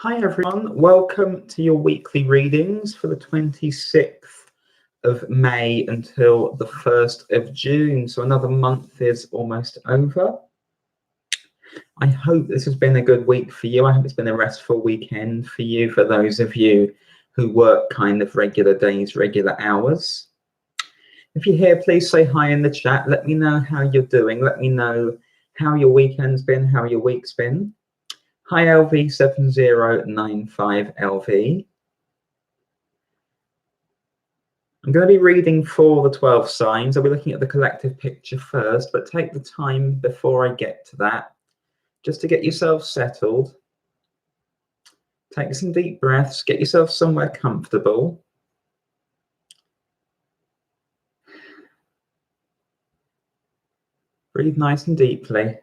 Hi everyone, welcome to your weekly readings for the 26th of May until the 1st of June. So another month is almost over. I hope this has been a good week for you. I hope it's been a restful weekend for you, for those of you who work kind of regular days, regular hours. If you're here, please say hi in the chat. Let me know how you're doing. Let me know how your weekend's been, how your week's been. Hi LV7095LV. I'm going to be reading for the 12 signs. I'll be looking at the collective picture first, but take the time before I get to that, just to get yourself settled. Take some deep breaths, get yourself somewhere comfortable. Breathe nice and deeply.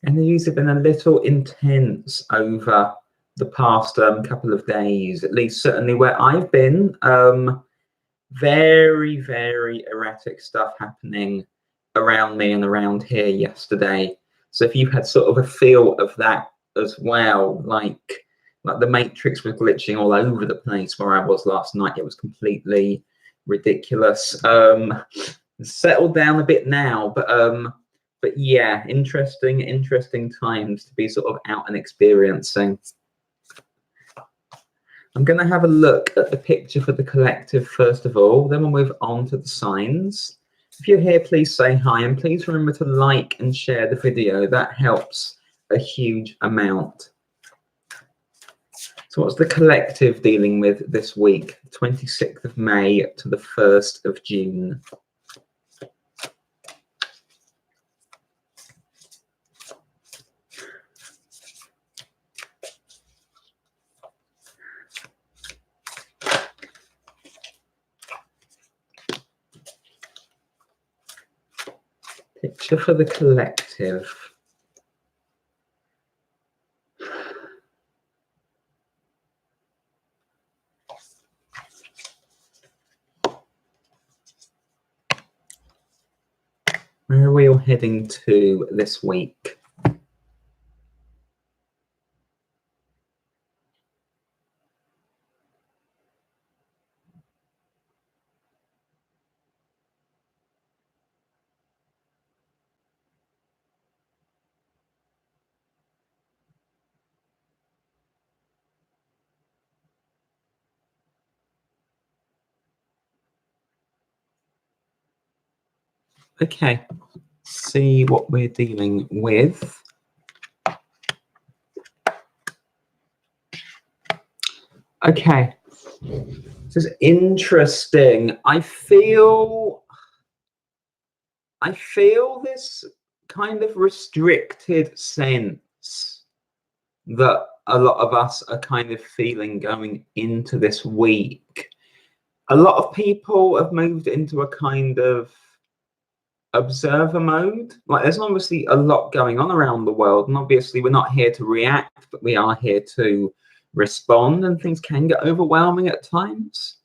Energies have been a little intense over the past couple of days, at least certainly where I've been. Very, very erratic stuff happening around me and around here yesterday. So if you've had sort of a feel of that as well, like the matrix was glitching all over the place where I was last night, it was completely ridiculous. Settled down a bit now, but yeah, interesting times to be sort of out and experiencing. I'm going to have a look at the picture for the collective first of all, then we'll move on to the signs. If you're here, please say hi, and please remember to like and share the video. That helps a huge amount. So what's the collective dealing with this week, 26th of May to the 1st of June? Picture for the collective. Where are we all heading to this week? Okay, see what we're dealing with. Okay, this is interesting. I feel this kind of restricted sense that a lot of us are kind of feeling going into this week. A lot of people have moved into a kind of observer mode. Like, there's obviously a lot going on around the world, and obviously we're not here to react, but we are here to respond, and things can get overwhelming at times.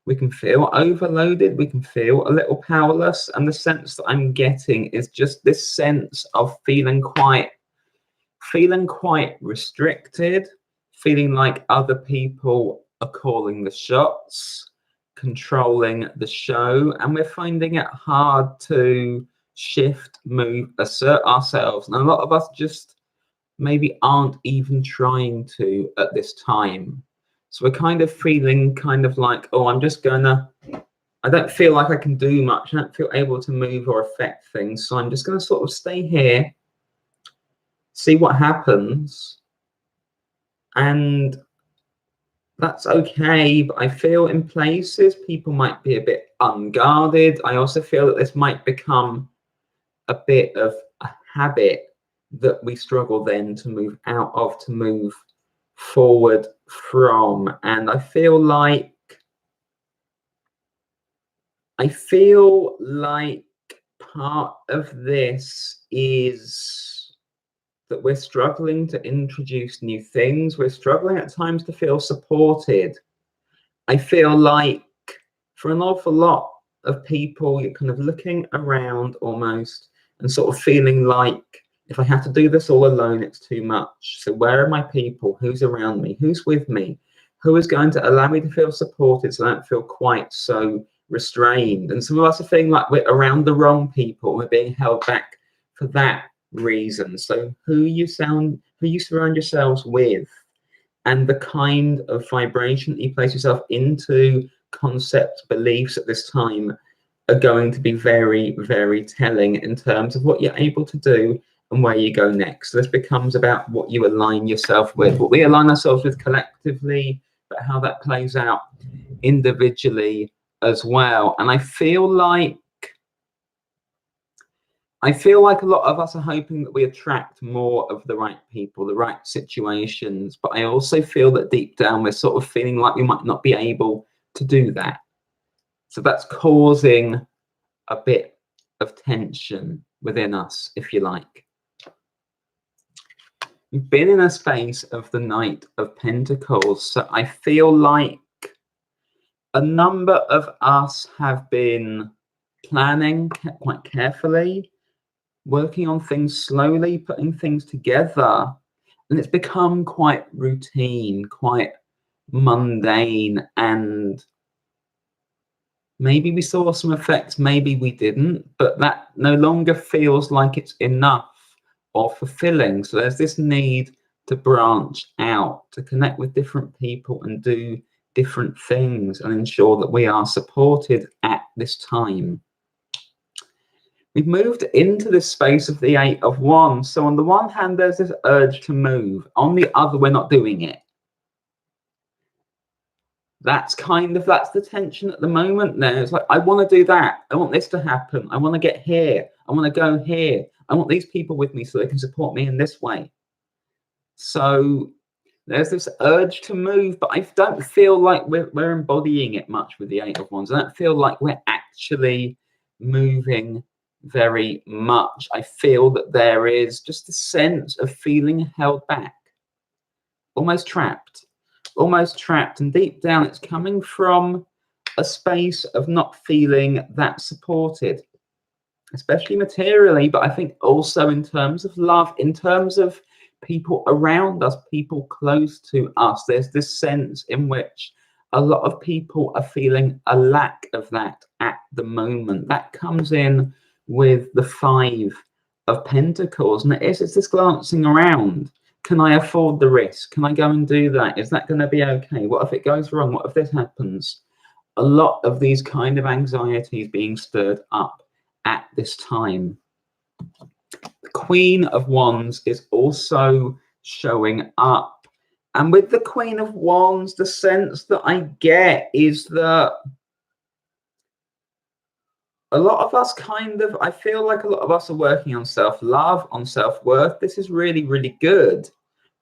We can feel overloaded, we can feel a little powerless, and the sense that I'm getting is just this sense of feeling quite restricted, feeling like other people are calling the shots, controlling the show, and we're finding it hard to shift, move, assert ourselves. And a lot of us just maybe aren't even trying to at this time. So we're kind of feeling kind of like, oh, I don't feel like I can do much. I don't feel able to move or affect things. So I'm just going to sort of stay here, see what happens. And that's okay, but I feel in places people might be a bit unguarded. I also feel that this might become a bit of a habit that we struggle then to move out of, to move forward from. And I feel like part of this is that we're struggling to introduce new things. We're struggling at times to feel supported. I feel like for an awful lot of people, you're kind of looking around almost and sort of feeling like If I have to do this all alone, it's too much. So where are my people? Who's around me? Who's with me? Who is going to allow me to feel supported so I don't feel quite so restrained? And some of us are feeling like we're around the wrong people. We're being held back for that reason. So who you surround yourselves with, and the kind of vibration that you place yourself into, concepts, beliefs at this time, are going to be very, very telling in terms of what you're able to do and where you go next. So this becomes about what you align yourself with, what we align ourselves with collectively, but how that plays out individually as well. And I feel like a lot of us are hoping that we attract more of the right people, the right situations, but I also feel that deep down we're sort of feeling like we might not be able to do that. So that's causing a bit of tension within us, if you like. We've been in a space of the Knight of Pentacles, so I feel like a number of us have been planning quite carefully, working on things slowly, putting things together, and it's become quite routine, quite mundane, and maybe we saw some effects, maybe we didn't, but that no longer feels like it's enough or fulfilling. So there's this need to branch out, to connect with different people and do different things and ensure that we are supported at this time. We've moved into this space of the Eight of Wands. So on the one hand, there's this urge to move. On the other, we're not doing it. That's the tension at the moment there. It's like, I want to do that. I want this to happen. I want to get here. I want to go here. I want these people with me so they can support me in this way. So there's this urge to move, but I don't feel like we're embodying it much with the Eight of Wands. I don't feel like we're actually moving very much. I feel that there is just a sense of feeling held back, almost trapped. And deep down it's coming from a space of not feeling that supported, especially materially, but I think also in terms of love, in terms of people around us, people close to us. There's this sense in which a lot of people are feeling a lack of that at the moment. That comes in with the Five of Pentacles, and it's this glancing around. Can I afford the risk? Can I go and do that? Is that going to be okay? What if it goes wrong? What if this happens? A lot of these kind of anxieties being stirred up at this time. The Queen of Wands is also showing up. And with the Queen of Wands, the sense that I get is that a lot of us I feel like a lot of us are working on self-love, on self-worth. This is really, really good.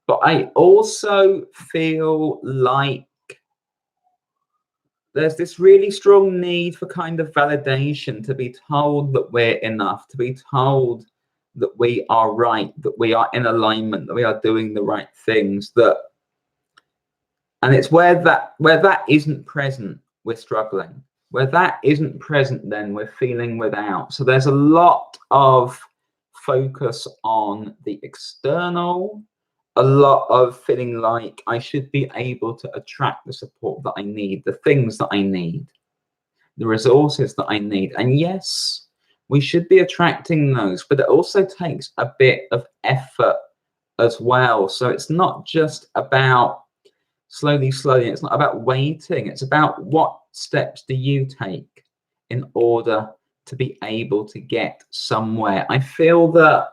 But I also feel like there's this really strong need for kind of validation, to be told that we're enough, to be told that we are right, that we are in alignment, that we are doing the right things. And it's where that isn't present, we're struggling. Where that isn't present, then we're feeling without. So there's a lot of focus on the external, a lot of feeling like I should be able to attract the support that I need, the things that I need, the resources that I need. And yes, we should be attracting those, but it also takes a bit of effort as well. So it's not just about slowly, it's not about waiting. It's about what steps do you take in order to be able to get somewhere. I feel that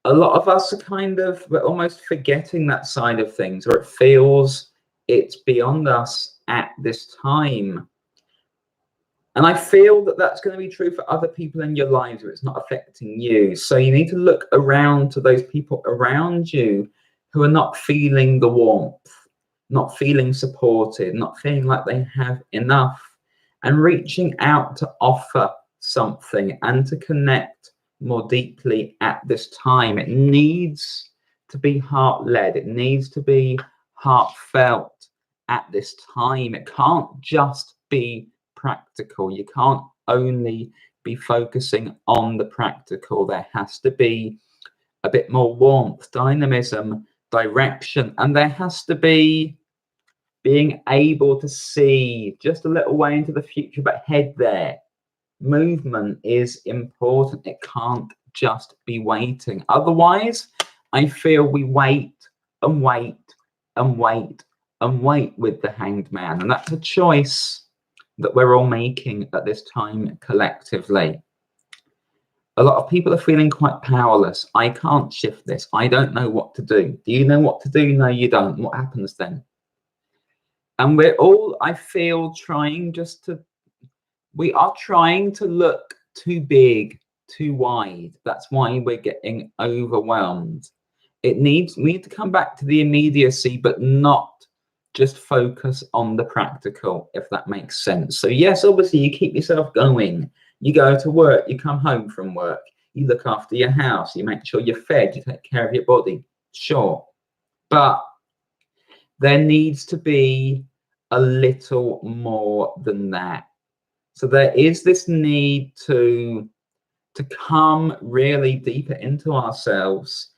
a lot of us are we're almost forgetting that side of things, or it feels it's beyond us at this time. And I feel that that's going to be true for other people in your lives where it's not affecting you. So you need to look around to those people around you who are not feeling the warmth, not feeling supported, not feeling like they have enough, and reaching out to offer something and to connect more deeply at this time. It needs to be heart-led. It needs to be heartfelt at this time. It can't just be practical. You can't only be focusing on the practical. There has to be a bit more warmth, dynamism, direction, and there has to be being able to see just a little way into the future, but head there. Movement is important. It can't just be waiting. Otherwise, I feel we wait and wait and wait and wait with the Hanged Man. And that's a choice that we're all making at this time collectively. A lot of people are feeling quite powerless. I can't shift this. I don't know what to do. Do you know what to do? No, you don't. What happens then? And we're all, I feel, we are trying to look too big, too wide. That's why we're getting overwhelmed. We need to come back to the immediacy, but not just focus on the practical, if that makes sense. So yes, obviously you keep yourself going. You go to work, you come home from work, you look after your house, you make sure you're fed, you take care of your body. Sure. But there needs to be a little more than that. So there is this need to come really deeper into ourselves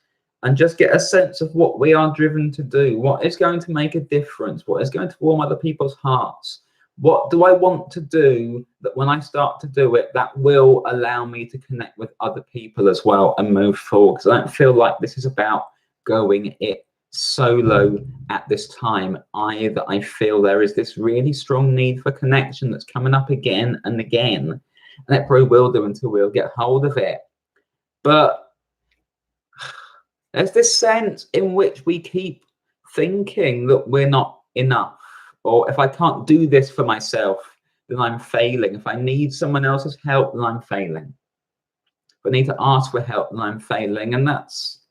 and just get a sense of what we are driven to do, what is going to make a difference, what is going to warm other people's hearts. What do I want to do that when I start to do it, that will allow me to connect with other people as well and move forward? Because I don't feel like this is about going it solo at this time either. I feel there is this really strong need for connection that's coming up again and again. And it probably will do until we'll get hold of it. But there's this sense in which we keep thinking that we're not enough. Or if I can't do this for myself, then I'm failing. If I need someone else's help, then I'm failing. If I need to ask for help, then I'm failing. And it's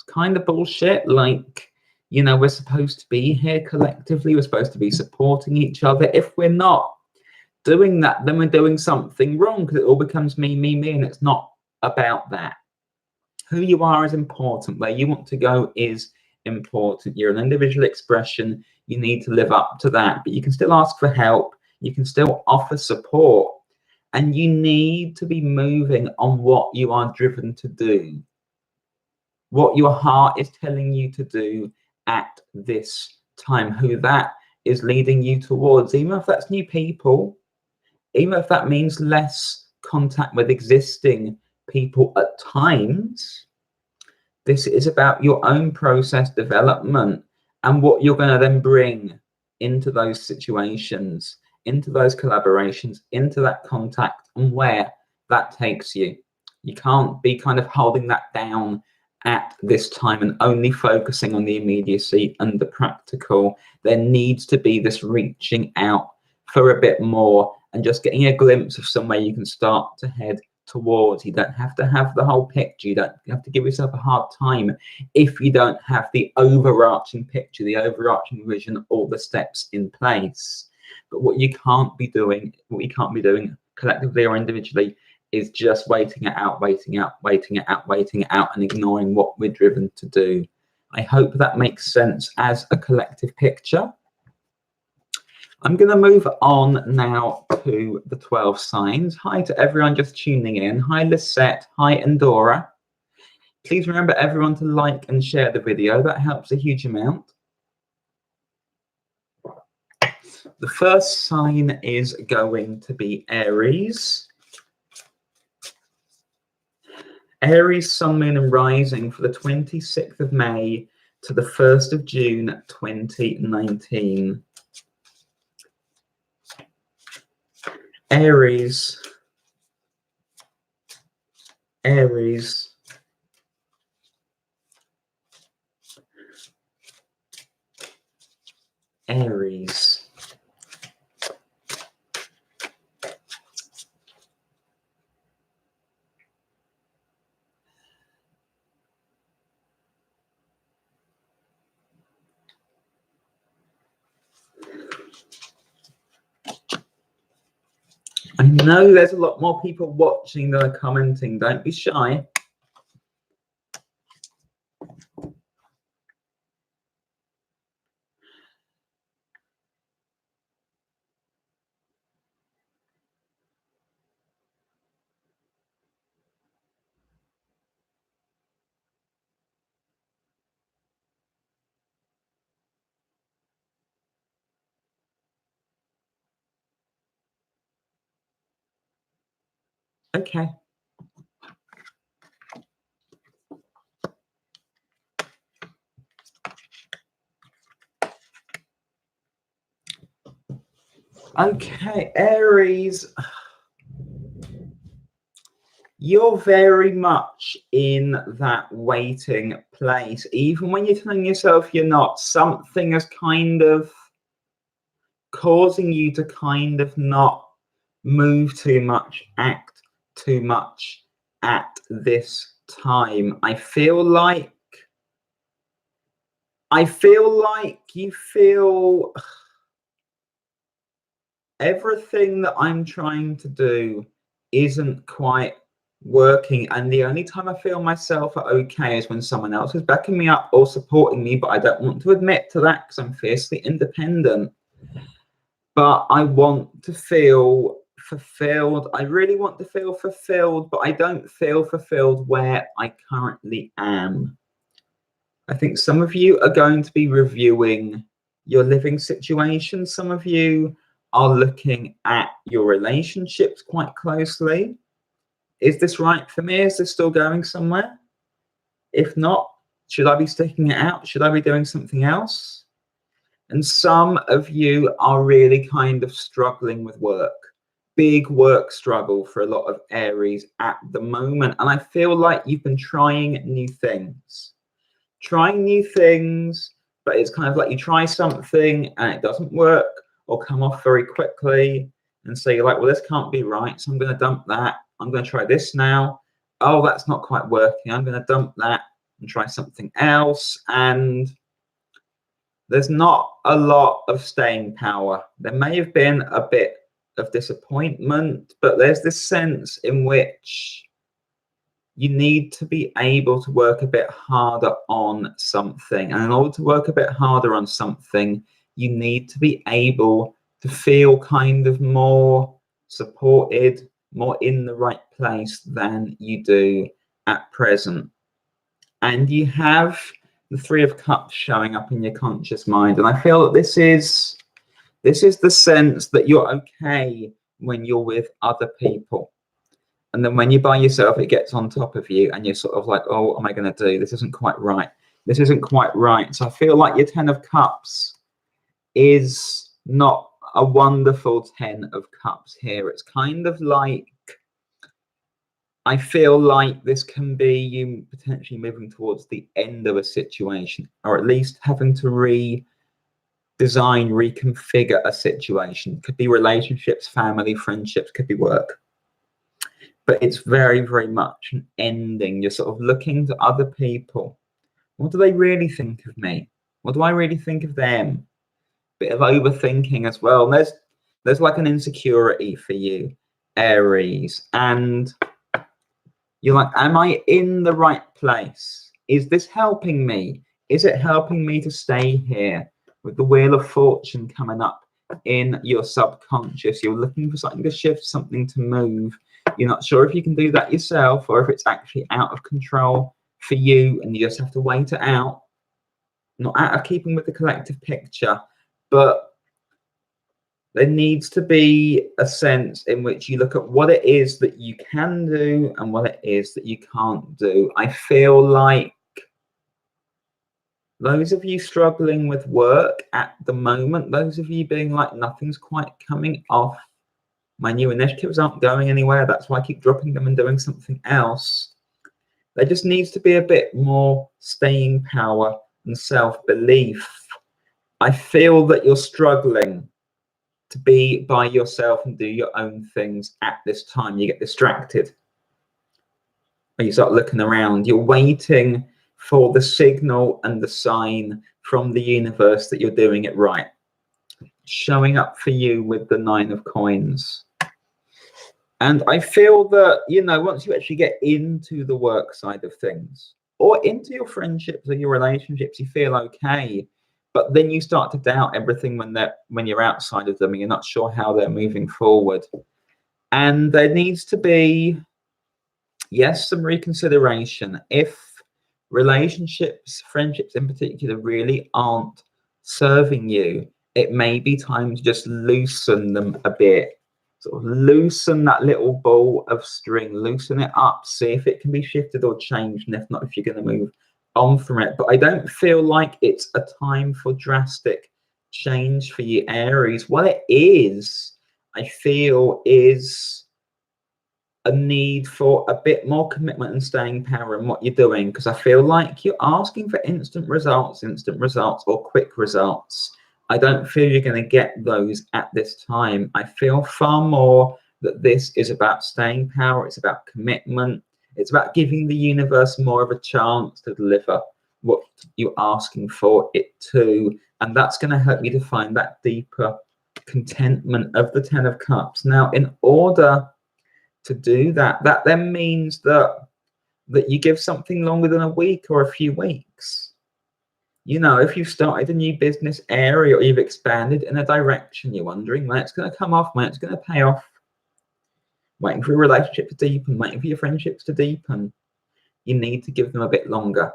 kind of bullshit. Like, you know, we're supposed to be here collectively. We're supposed to be supporting each other. If we're not doing that, then we're doing something wrong, because it all becomes me, me, me, and it's not about that. Who you are is important. Where you want to go is important. You're an individual expression. You need to live up to that, but you can still ask for help. You can still offer support, and you need to be moving on what you are driven to do, what your heart is telling you to do at this time, who that is leading you towards, even if that's new people, even if that means less contact with existing people at times. This is about your own process development and what you're going to then bring into those situations, into those collaborations, into that contact, and where that takes you. You can't be kind of holding that down at this time and only focusing on the immediacy and the practical. There needs to be this reaching out for a bit more and just getting a glimpse of somewhere you can start to head towards. You don't have to have the whole picture. You don't have to give yourself a hard time if you don't have the overarching picture, the overarching vision, all the steps in place. But what you can't be doing, collectively or individually, is just waiting it out, and ignoring what we're driven to do. I hope that makes sense as a collective picture. I'm going to move on now to the 12 signs. Hi to everyone just tuning in. Hi Lisette. Hi Endora. Please remember everyone to like and share the video. That helps a huge amount. The first sign is going to be Aries. Aries, Sun, Moon and Rising for the 26th of May to the 1st of June 2019. Aries, Aries, Aries. I know there's a lot more people watching than are commenting. Don't be shy. Okay. Okay, Aries, you're very much in that waiting place. Even when you're telling yourself you're not, something is kind of causing you to kind of not move too much, act too much at this time. I feel like you feel everything that I'm trying to do isn't quite working, and the only time I feel myself okay is when someone else is backing me up or supporting me, but I don't want to admit to that because I'm fiercely independent. But I want to feel fulfilled. I really want to feel fulfilled, but I don't feel fulfilled where I currently am. I think some of you are going to be reviewing your living situation. Some of you are looking at your relationships quite closely. Is this right for me? Is this still going somewhere? If not, should I be sticking it out? Should I be doing something else? And some of you are really kind of struggling with work. Big work struggle for a lot of Aries at the moment. And I feel like you've been trying new things. But it's kind of like you try something and it doesn't work or come off very quickly. And so you're like, well, this can't be right. So I'm going to dump that. I'm going to try this now. Oh, that's not quite working. I'm going to dump that and try something else. And there's not a lot of staying power. There may have been a bit of disappointment, but there's this sense in which you need to be able to work a bit harder on something. And in order to work a bit harder on something, you need to be able to feel kind of more supported, more in the right place than you do at present. And you have the Three of Cups showing up in your conscious mind. And I feel that this is the sense that you're okay when you're with other people. And then when you're by yourself, it gets on top of you and you're sort of like, oh, what am I going to do? This isn't quite right. This isn't quite right. So I feel like your 10 of Cups is not a wonderful 10 of Cups here. It's kind of like, I feel like this can be you potentially moving towards the end of a situation, or at least having to redesign, reconfigure a situation. Could be relationships, family, friendships, could be work. But it's very, very much an ending. You're sort of looking to other people. What do they really think of me? What do I really think of them? Bit of overthinking as well. And there's like an insecurity for you, Aries. And you're like, am I in the right place? Is this helping me? Is it helping me to stay here? With the Wheel of Fortune coming up in your subconscious, you're looking for something to shift, something to move. You're not sure if you can do that yourself or if it's actually out of control for you and you just have to wait it out. Not out of keeping with the collective picture, but there needs to be a sense in which you look at what it is that you can do and what it is that you can't do. I feel like those of you struggling with work at the moment, those of you being like, nothing's quite coming off, my new initiatives aren't going anywhere, that's why I keep dropping them and doing something else. There just needs to be a bit more staying power and self-belief. I feel that you're struggling to be by yourself and do your own things at this time. You get distracted. When you start looking around, you're waiting for the signal and the sign from the universe that you're doing it right. Showing up for you with the 9 of Coins. And I feel that, you know, once you actually get into the work side of things or into your friendships or your relationships, you feel okay. But then you start to doubt everything when you're outside of them and you're not sure how they're moving forward. And there needs to be, yes, some reconsideration. If relationships, friendships in particular, really aren't serving you, it may be time to just loosen them a bit. Sort of loosen that little ball of string, loosen it up, see if it can be shifted or changed, and if not, if you're going to move on from it. But I don't feel like it's a time for drastic change for you, Aries. What it is, I feel, is a need for a bit more commitment and staying power in what you're doing, because I feel like you're asking for instant results or quick results. I don't feel you're going to get those at this time. I feel far more that this is about staying power. It's about commitment. It's about giving the universe more of a chance to deliver what you're asking for it to. And that's going to help you to find that deeper contentment of the Ten of Cups. Now, in order to do that, that then means that you give something longer than a week or a few weeks. You know, if you've started a new business area or you've expanded in a direction, you're wondering when it's going to come off, when it's going to pay off, waiting for your relationship to deepen, waiting for your friendships to deepen, you need to give them a bit longer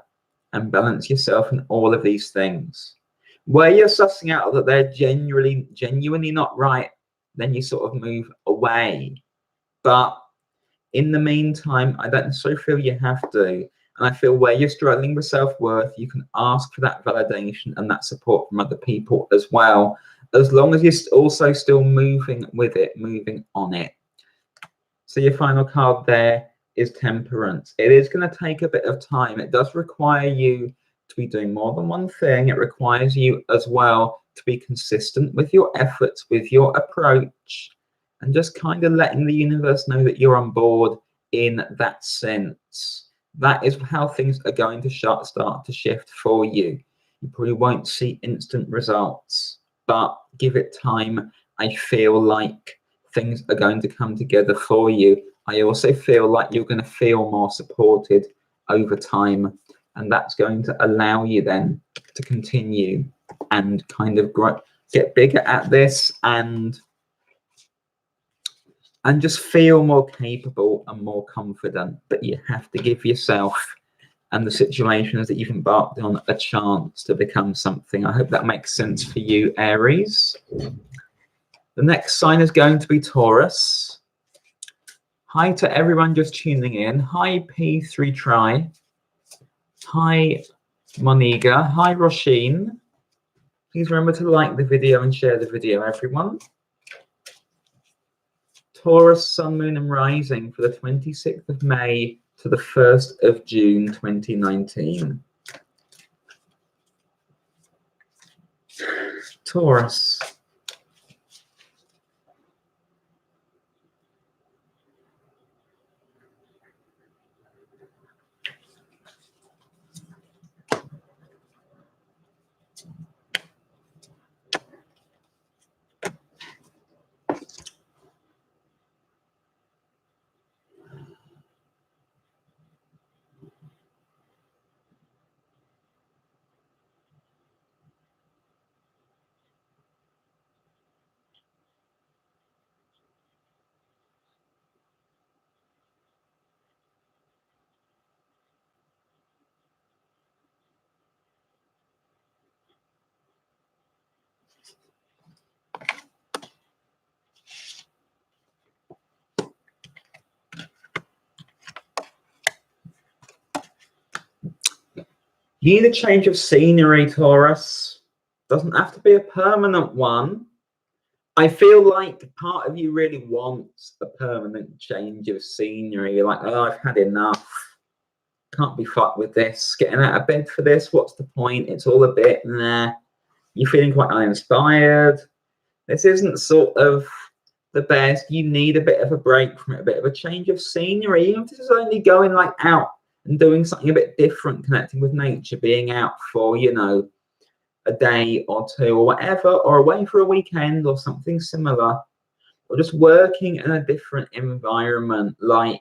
and balance yourself in all of these things. Where you're sussing out that they're genuinely not right, then you sort of move away. But in the meantime, I don't necessarily feel you have to. And I feel where you're struggling with self-worth, you can ask for that validation and that support from other people as well, as long as you're also still moving with it, moving on it. So your final card there is Temperance. It is going to take a bit of time. It does require you to be doing more than one thing. It requires you as well to be consistent with your efforts, with your approach, and just kind of letting the universe know that you're on board in that sense. That is how things are going to start to shift for you. You probably won't see instant results, but give it time. I feel like things are going to come together for you. I also feel like you're going to feel more supported over time, and that's going to allow you then to continue and kind of grow, get bigger at this, and just feel more capable and more confident. But you have to give yourself and the situations that you've embarked on a chance to become something. I hope that makes sense for you, Aries. The next sign is going to be Taurus. Hi to everyone just tuning in. Hi, P3 Try. Hi, Moniga. Hi, Roisin. Please remember to like the video and share the video, everyone. Taurus, Sun, Moon, and Rising for the 26th of May to the 1st of June 2019. Taurus. You need a change of scenery, Taurus. Doesn't have to be a permanent one. I feel like part of you really wants a permanent change of scenery. You're like, oh, I've had enough. Can't be fucked with this. Getting out of bed for this. What's the point? It's all a bit, nah. You're feeling quite uninspired. This isn't sort of the best. You need a bit of a break from it, a bit of a change of scenery. Even if this is only going like out and doing something a bit different, connecting with nature, being out for, you know, a day or two or whatever, or away for a weekend or something similar, or just working in a different environment, like,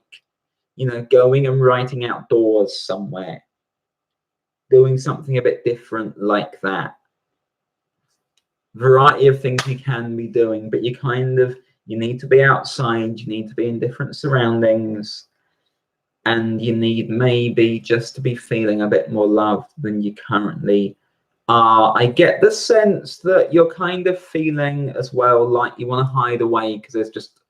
you know, going and writing outdoors somewhere, doing something a bit different like that. Variety of things you can be doing, but you need to be outside, you need to be in different surroundings, and you need maybe just to be feeling a bit more loved than you currently are. I get the sense that you're kind of feeling as well like you want to hide away because there's just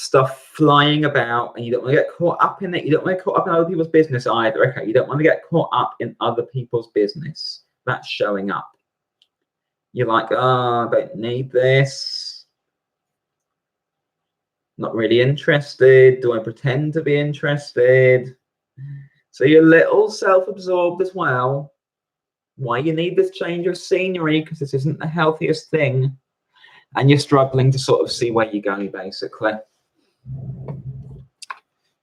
stuff flying about, and you don't want to get caught up in it. You don't want to get caught up in other people's business either. Okay, you don't want to get caught up in other people's business. That's showing up. You're like, oh, I don't need this. Not really interested. Do I pretend to be interested? So you're a little self-absorbed as well. Why you need this change of scenery, because this isn't the healthiest thing. And you're struggling to sort of see where you go, basically.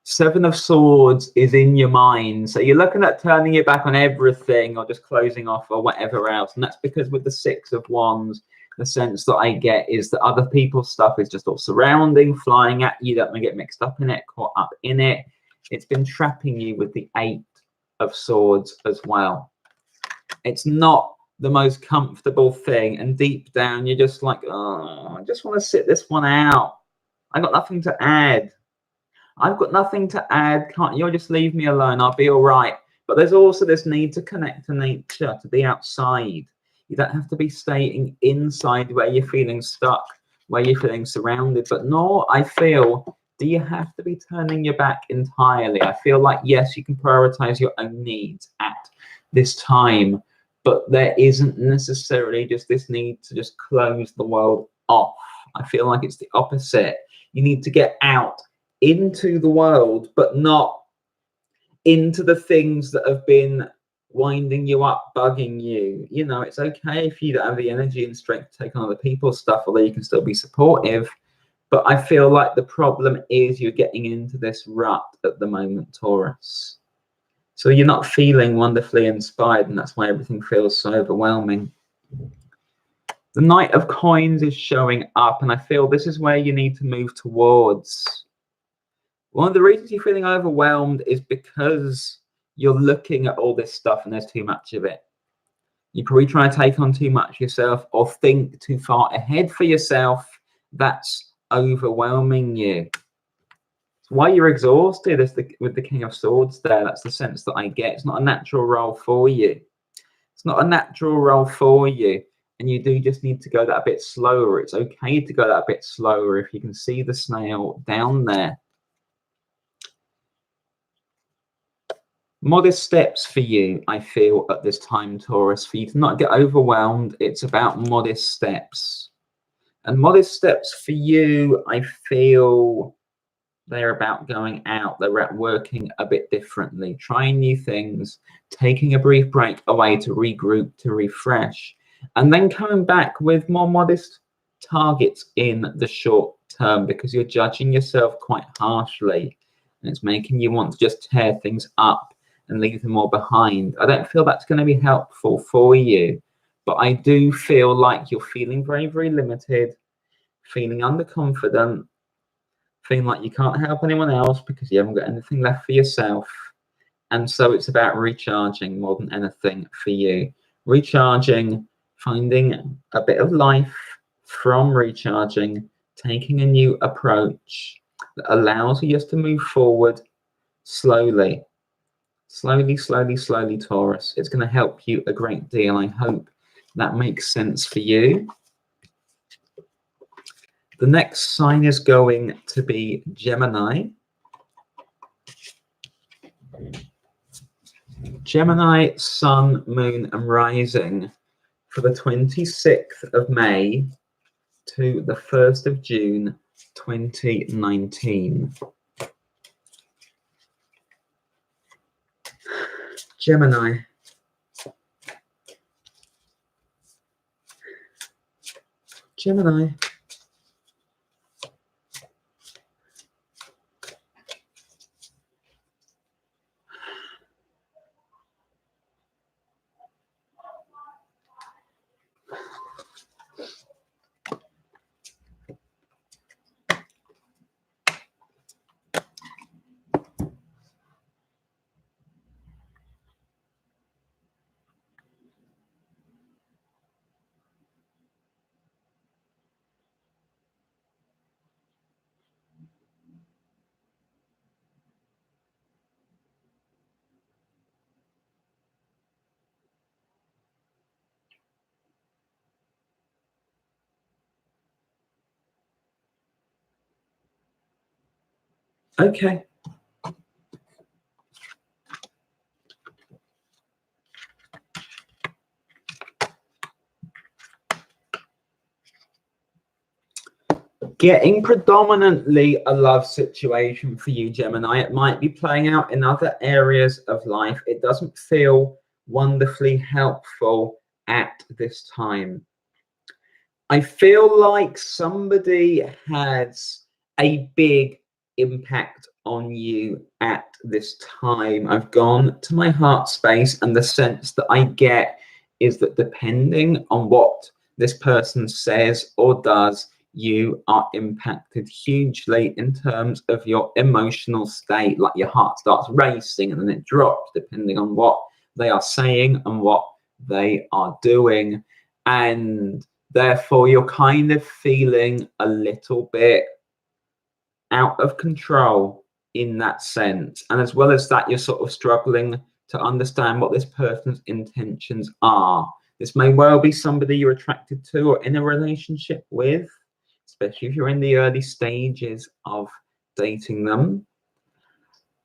Seven of Swords is in your mind. So you're looking at turning your back on everything or just closing off or whatever else. And that's because with the Six of Wands, the sense that I get is that other people's stuff is just all surrounding, flying at you. Don't want to get mixed up in it, caught up in it. It's been trapping you with the Eight of Swords as well. It's not the most comfortable thing. And deep down, you're just like, oh, I just want to sit this one out. I got nothing to add. I've got nothing to add. Can't you just leave me alone? I'll be all right. But there's also this need to connect to nature, to be outside. You don't have to be staying inside where you're feeling stuck, where you're feeling surrounded. But nor, I feel, do you have to be turning your back entirely? I feel like, yes, you can prioritize your own needs at this time, but there isn't necessarily just this need to just close the world off. I feel like it's the opposite. You need to get out into the world, but not into the things that have been winding you up, bugging you. You know, it's okay if you don't have the energy and strength to take on other people's stuff, although you can still be supportive. But I feel like the problem is you're getting into this rut at the moment, Taurus. So you're not feeling wonderfully inspired, and that's why everything feels so overwhelming. The Knight of Coins is showing up, and I feel this is where you need to move towards. One of the reasons you're feeling overwhelmed is because you're looking at all this stuff and there's too much of it. You probably try to take on too much yourself or think too far ahead for yourself. That's overwhelming you. So why you're exhausted is with the King of Swords there. That's the sense that I get. It's not a natural role for you. It's not a natural role for you. And you do just need to go that a bit slower. It's okay to go that a bit slower if you can see the snail down there. Modest steps for you, I feel, at this time, Taurus. For you to not get overwhelmed, it's about modest steps. And modest steps for you, I feel they're about going out. They're about working a bit differently, trying new things, taking a brief break away to regroup, to refresh, and then coming back with more modest targets in the short term, because you're judging yourself quite harshly and it's making you want to just tear things up and leave them all behind. I don't feel that's going to be helpful for you, but I do feel like you're feeling very, very limited, feeling underconfident, feeling like you can't help anyone else because you haven't got anything left for yourself. And so it's about recharging more than anything for you. Recharging, finding a bit of life from recharging, taking a new approach that allows you just to move forward slowly. Slowly, Taurus. It's going to help you a great deal. I hope that makes sense for you. The next sign is going to be Gemini. Gemini, Sun, Moon, and Rising for the 26th of May to the 1st of June, 2019. Gemini. Gemini. Okay. Getting predominantly a love situation for you, Gemini. It might be playing out in other areas of life. It doesn't feel wonderfully helpful at this time. I feel like somebody has a big impact on you at this time. I've gone to my heart space, and the sense that I get is that depending on what this person says or does, you are impacted hugely in terms of your emotional state. Like your heart starts racing and then it drops depending on what they are saying and what they are doing. And therefore, you're kind of feeling a little bit out of control in that sense. And as well as that, you're sort of struggling to understand what this person's intentions are. This may well be somebody you're attracted to or in a relationship with, especially if you're in the early stages of dating them.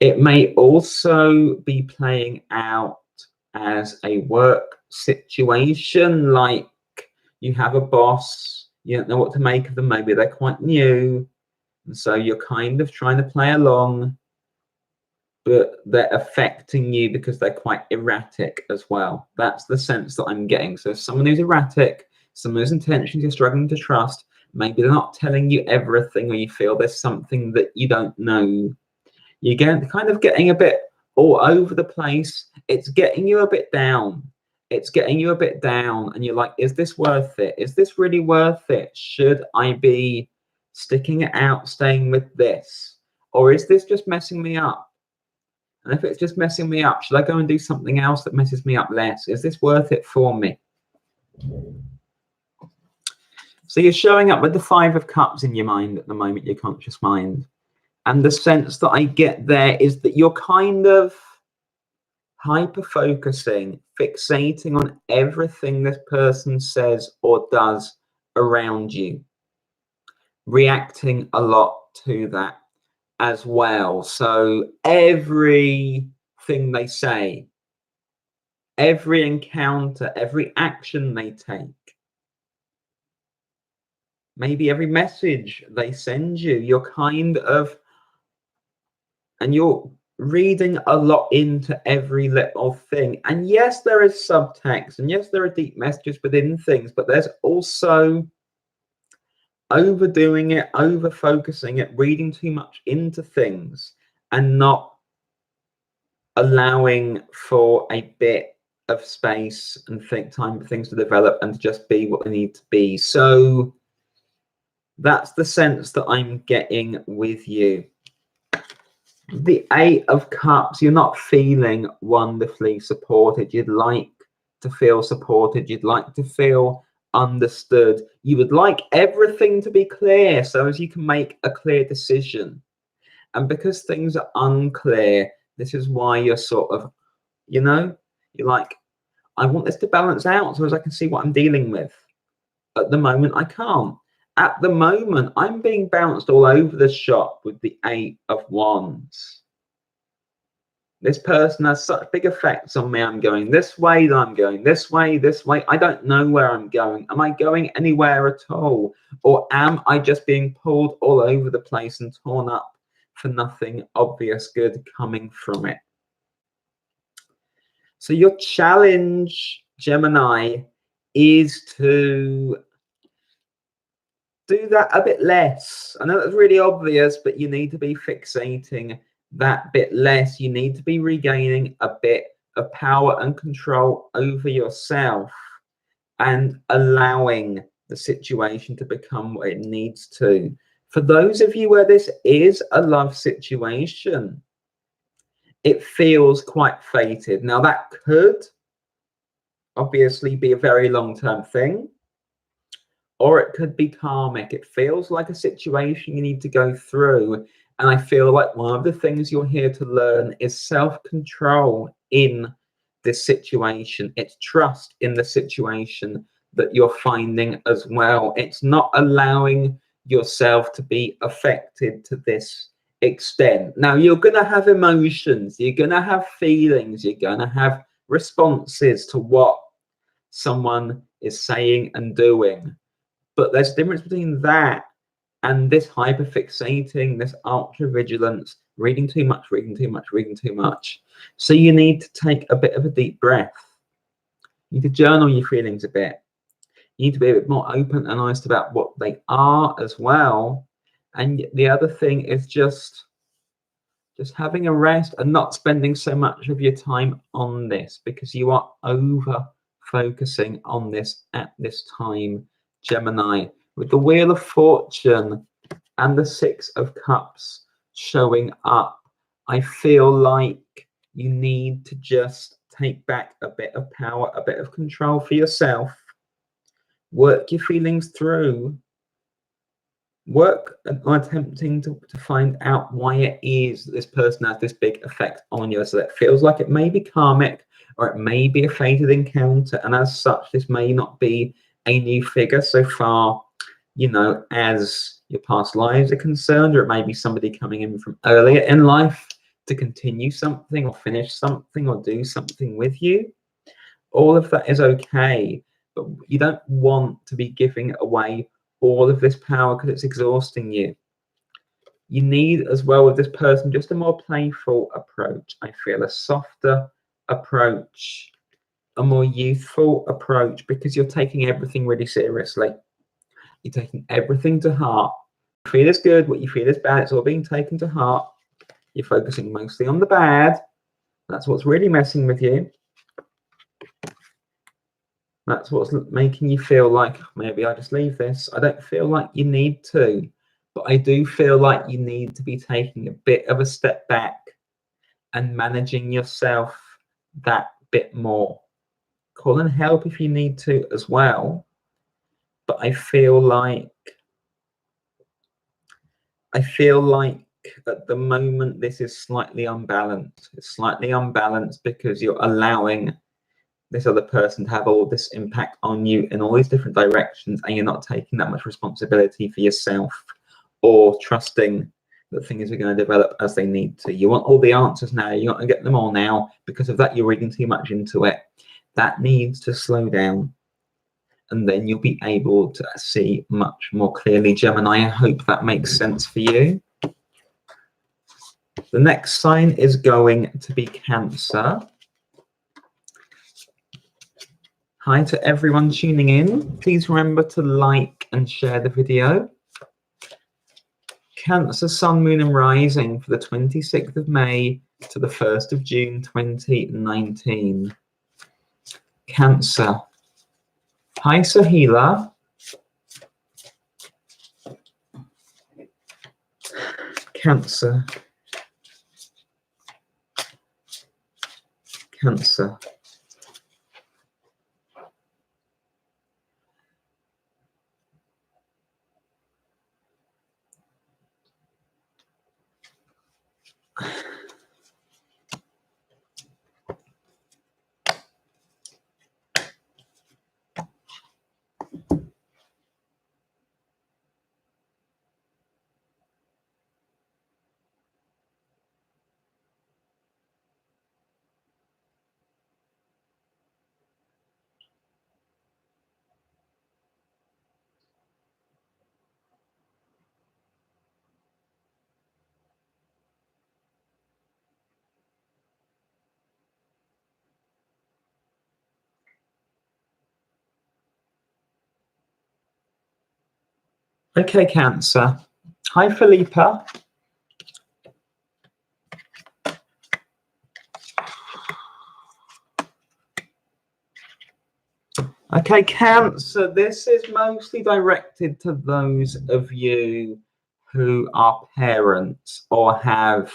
It may also be playing out as a work situation, like you have a boss, you don't know what to make of them, maybe they're quite new, and so you're kind of trying to play along, but they're affecting you because they're quite erratic as well. That's the sense that I'm getting. So someone who's erratic, someone whose intentions you're struggling to trust, maybe they're not telling you everything, or you feel there's something that you don't know. You're kind of getting a bit all over the place. It's getting you a bit down. It's getting you a bit down, and you're like, is this worth it? Is this really worth it? Should I be sticking it out, staying with this? Or is this just messing me up? And if it's just messing me up, should I go and do something else that messes me up less? Is this worth it for me? So you're showing up with the 5 of Cups in your mind at the moment, your conscious mind. And the sense that I get there is that you're kind of hyper-focusing, fixating on everything this person says or does around you, reacting a lot to that as well. So everything they say, every encounter, every action they take, maybe every message they send you, you're kind of, and you're reading a lot into every little thing. And yes, there is subtext, and yes, there are deep messages within things, but there's also overdoing it, over focusing it, reading too much into things, and not allowing for a bit of space and time for things to develop and to just be what they need to be. So that's the sense that I'm getting with you. The 8 of Cups, you're not feeling wonderfully supported. You'd like to feel supported. You'd like to feel understood. You would like everything to be clear so as you can make a clear decision. And because things are unclear, this is why you're sort of, you're like, I want this to balance out so as I can see what I'm dealing with. At the moment, I can't. At the moment, I'm being bounced all over the shop with the 8 of Wands. This person has such big effects on me. I'm going this way, then I'm going this way, this way. I don't know where I'm going. Am I going anywhere at all? Or am I just being pulled all over the place and torn up for nothing obvious good coming from it? So your challenge, Gemini, is to do that a bit less. I know that's really obvious, but you need to be fixating that bit less. You need to be regaining a bit of power and control over yourself and allowing the situation to become what it needs to. For those of you where this is a love situation, it feels quite fated. Now, that could obviously be a very long-term thing, or it could be karmic. It feels like a situation you need to go through. And I feel like one of the things you're here to learn is self-control in this situation. It's trust in the situation that you're finding as well. It's not allowing yourself to be affected to this extent. Now, you're going to have emotions, you're going to have feelings, you're going to have responses to what someone is saying and doing. But there's a difference between that and this hyperfixating, this ultra vigilance, reading too much, reading too much, reading too much. So you need to take a bit of a deep breath. You need to journal your feelings a bit. You need to be a bit more open and honest about what they are as well. And the other thing is just having a rest and not spending so much of your time on this, because you are over focusing on this at this time, Gemini. With the Wheel of Fortune and the Six of Cups showing up, I feel like you need to just take back a bit of power, a bit of control for yourself. Work your feelings through. Work on attempting to find out why it is that this person has this big effect on you. So that feels like it may be karmic, or it may be a fated encounter, and as such, this may not be a new figure so far, you know, as your past lives are concerned, or it may be somebody coming in from earlier in life to continue something or finish something or do something with you. All of that is okay, but you don't want to be giving away all of this power because it's exhausting you. You need as well with this person just a more playful approach. I feel a softer approach, a more youthful approach, because you're taking everything really seriously. You're taking everything to heart. What you feel is good, what you feel is bad, it's all being taken to heart. You're focusing mostly on the bad. That's what's really messing with you. That's what's making you feel like, maybe I just leave this. I don't feel like you need to, but I do feel like you need to be taking a bit of a step back and managing yourself that bit more. Call in help if you need to as well. But I feel like at the moment this is slightly unbalanced. It's slightly unbalanced because you're allowing this other person to have all this impact on you in all these different directions, and you're not taking that much responsibility for yourself or trusting that things are going to develop as they need to. You want all the answers now. You want to get them all now. Because of that, you're reading too much into it. That needs to slow down, and then you'll be able to see much more clearly, Gemini. I hope that makes sense for you. The next sign is going to be Cancer. Hi to everyone tuning in. Please remember to like and share the video. Cancer, Sun, Moon and Rising for the 26th of May to the 1st of June 2019. Cancer. Hi, Sahila. Cancer. Cancer. Okay, Cancer. Hi, Philippa. Okay, Cancer, this is mostly directed to those of you who are parents or have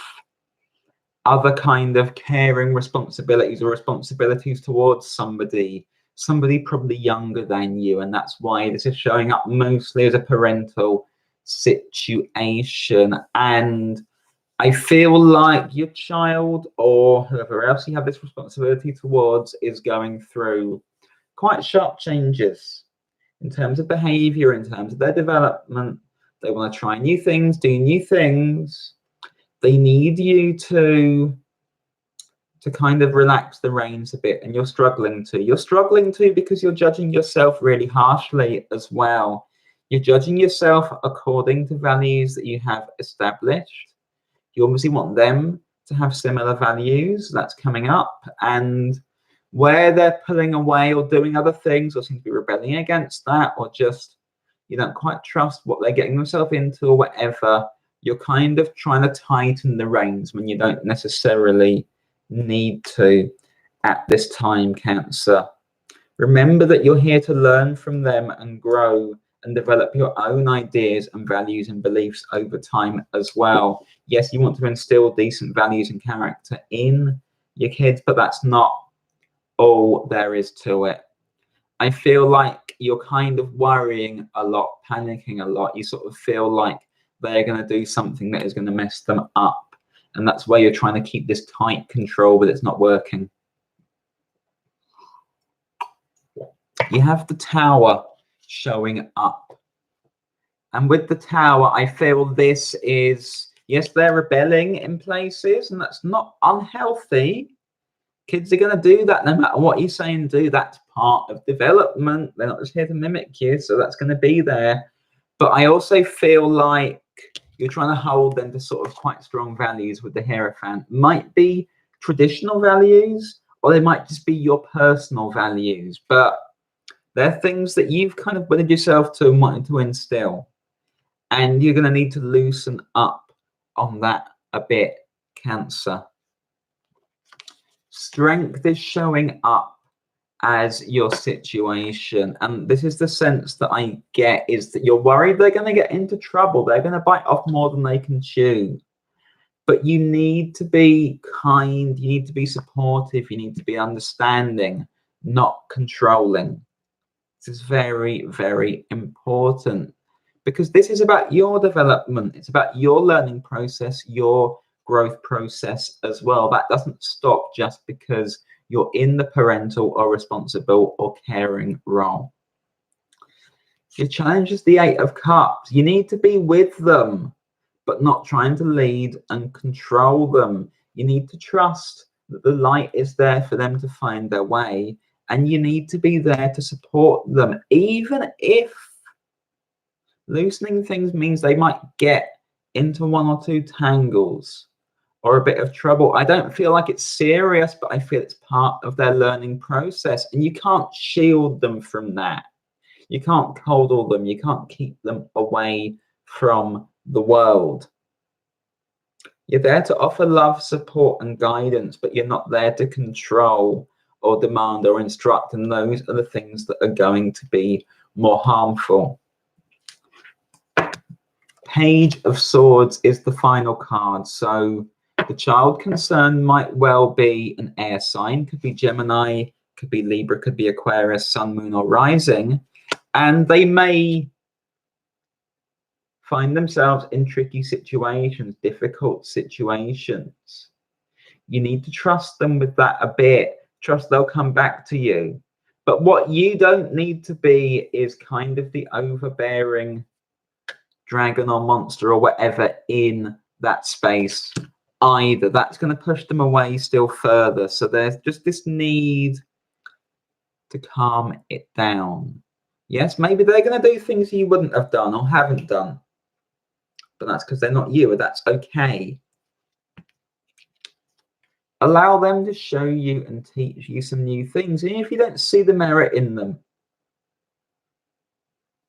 other kind of caring responsibilities or responsibilities towards somebody probably younger than you, and that's why this is showing up mostly as a parental situation. And I feel like your child or whoever else you have this responsibility towards is going through quite sharp changes in terms of behavior, in terms of their development. They want to try new things, do new things. they need you to kind of relax the reins a bit, and you're struggling to. You're struggling to because you're judging yourself really harshly as well. You're judging yourself according to values that you have established. You obviously want them to have similar values. That's coming up. And where they're pulling away or doing other things or seem to be rebelling against that, or just you don't quite trust what they're getting themselves into or whatever, you're kind of trying to tighten the reins when you don't necessarily need to at this time, Cancer. Remember that you're here to learn from them and grow and develop your own ideas and values and beliefs over time as well. Yes, you want to instill decent values and character in your kids, but that's not all there is to it. I feel like you're kind of worrying a lot, panicking a lot. You sort of feel like they're going to do something that is going to mess them up. And that's where you're trying to keep this tight control, but it's not working. You have the Tower showing up. And with the Tower, I feel this is, yes, they're rebelling in places, and that's not unhealthy. Kids are going to do that no matter what you say and do. That's part of development. They're not just here to mimic you, so that's going to be there. But I also feel like you're trying to hold them to sort of quite strong values with the Hierophant. Might be traditional values, or they might just be your personal values. But they're things that you've kind of wedded yourself to and wanted to instill. And you're going to need to loosen up on that a bit, Cancer. Strength is showing up as your situation, and this is the sense that I get, is that you're worried they're going to get into trouble. They're going to bite off more than they can chew. But you need to be kind, you need to be supportive, you need to be understanding, not controlling. This is very, very important, because this is about your development. It's about your learning process, your growth process as well. That doesn't stop just because you're in the parental or responsible or caring role. Your challenge is the Eight of Cups. You need to be with them, but not trying to lead and control them. You need to trust that the light is there for them to find their way, and you need to be there to support them, even if loosening things means they might get into one or two tangles or a bit of trouble. I don't feel like it's serious, but I feel it's part of their learning process, and you can't shield them from that. You can't coddle them. You can't keep them away from the world. You're there to offer love, support, and guidance, but you're not there to control or demand or instruct, and those are the things that are going to be more harmful. Page of Swords is the final card, so the child concerned might well be an air sign, could be Gemini, could be Libra, could be Aquarius, Sun, Moon, or Rising, and they may find themselves in tricky situations, difficult situations. You need to trust them with that a bit. Trust they'll come back to you. But what you don't need to be is kind of the overbearing dragon or monster or whatever in that space either. That's going to push them away still further. So there's just this need to calm it down. Yes, maybe they're going to do things you wouldn't have done or haven't done, but that's because they're not you, and that's okay. Allow them to show you and teach you some new things, even if you don't see the merit in them.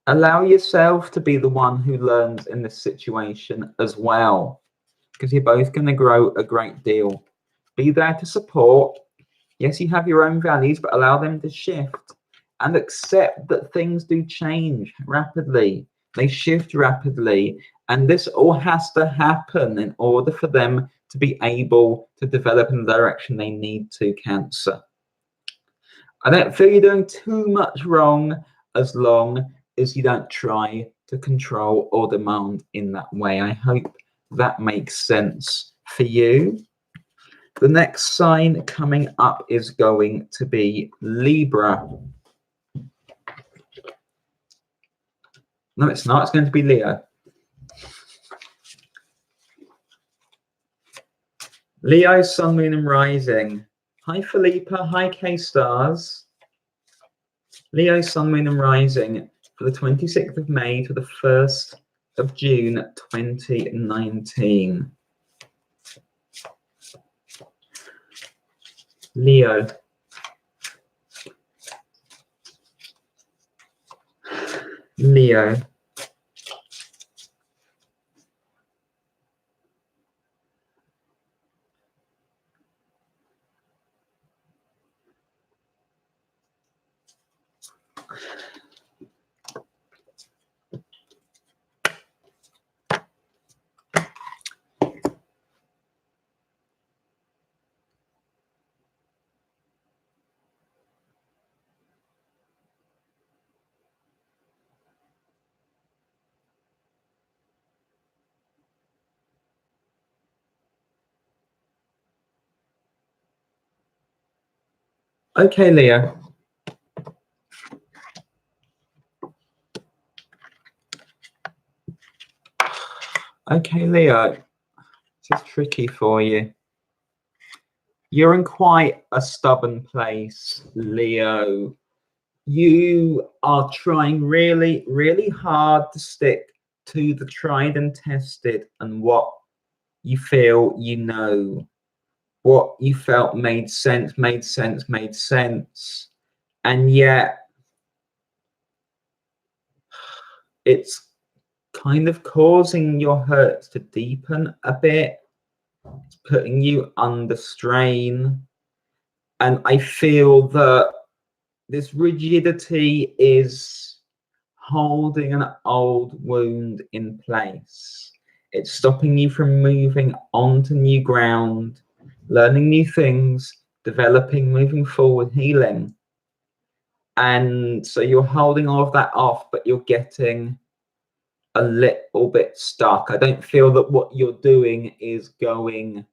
Allow yourself to be the one who learns in this situation as well, because you're both going to grow a great deal. Be there to support. Yes, you have your own values, but allow them to shift, and accept that things do change rapidly. They shift rapidly, and this all has to happen in order for them to be able to develop in the direction they need to, Cancer. I don't feel you're doing too much wrong as long as you don't try to control or demand in that way. I hope that makes sense for you. The next sign coming up is going to be Libra. No, it's not. It's going to be Leo. Leo, Sun, Moon and Rising. Hi Philippa, hi K-Stars. Leo, Sun, Moon and Rising for the 26th of May to the 1st of June 2019. Leo. Leo. Okay, Leo. Okay, Leo. This is tricky for you. You're in quite a stubborn place, Leo. You are trying really, really hard to stick to the tried and tested and what you feel you know, what you felt made sense. And yet it's kind of causing your hurts to deepen a bit. It's putting you under strain. And I feel that this rigidity is holding an old wound in place. It's stopping you from moving onto new ground, learning new things, developing, moving forward, healing. And so you're holding all of that off, but you're getting a little bit stuck. I don't feel that what you're doing is going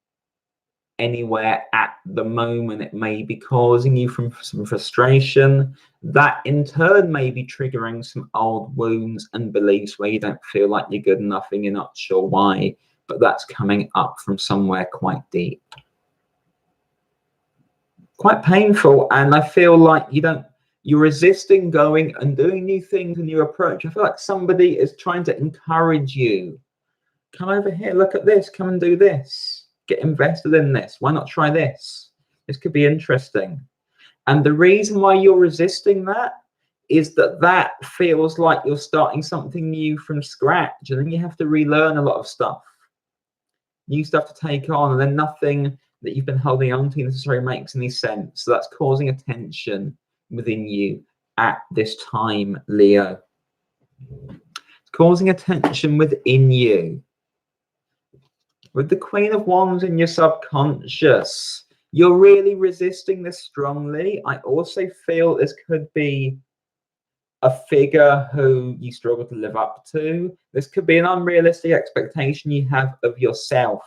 anywhere at the moment. It may be causing you from some frustration. That in turn may be triggering some old wounds and beliefs where you don't feel like you're good enough and you're not sure why, but that's coming up from somewhere quite deep. Quite painful, and I feel like you're resisting going and doing new things, a new approach. I feel like somebody is trying to encourage you. Come over here, look at this, come and do this. Get invested in this. Why not try this? This could be interesting. And the reason why you're resisting that is that feels like you're starting something new from scratch, and then you have to relearn a lot of stuff. New stuff to take on, and then nothing that you've been holding on to necessarily makes any sense. So that's causing a tension within you at this time, Leo. It's causing a tension within you. With the Queen of Wands in your subconscious, you're really resisting this strongly. I also feel this could be a figure who you struggle to live up to. This could be an unrealistic expectation you have of yourself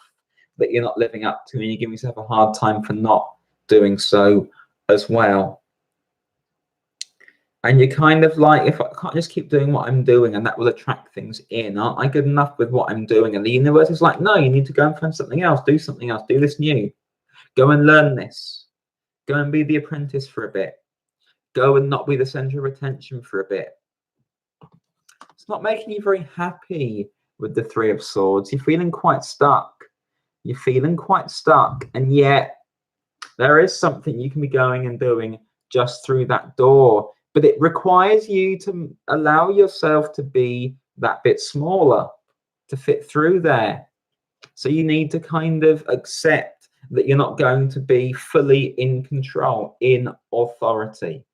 that you're not living up to, and you give yourself a hard time for not doing so as well. And you're kind of like, if I can't just keep doing what I'm doing and that will attract things in, aren't I good enough with what I'm doing? And the universe is like, no, you need to go and find something else, do something else, do this new. Go and learn this. Go and be the apprentice for a bit. Go and not be the center of attention for a bit. It's not making you very happy with the Three of Swords. You're feeling quite stuck. You're feeling quite stuck. And yet there is something you can be going and doing just through that door. But it requires you to allow yourself to be that bit smaller, to fit through there. So you need to kind of accept that you're not going to be fully in control, in authority.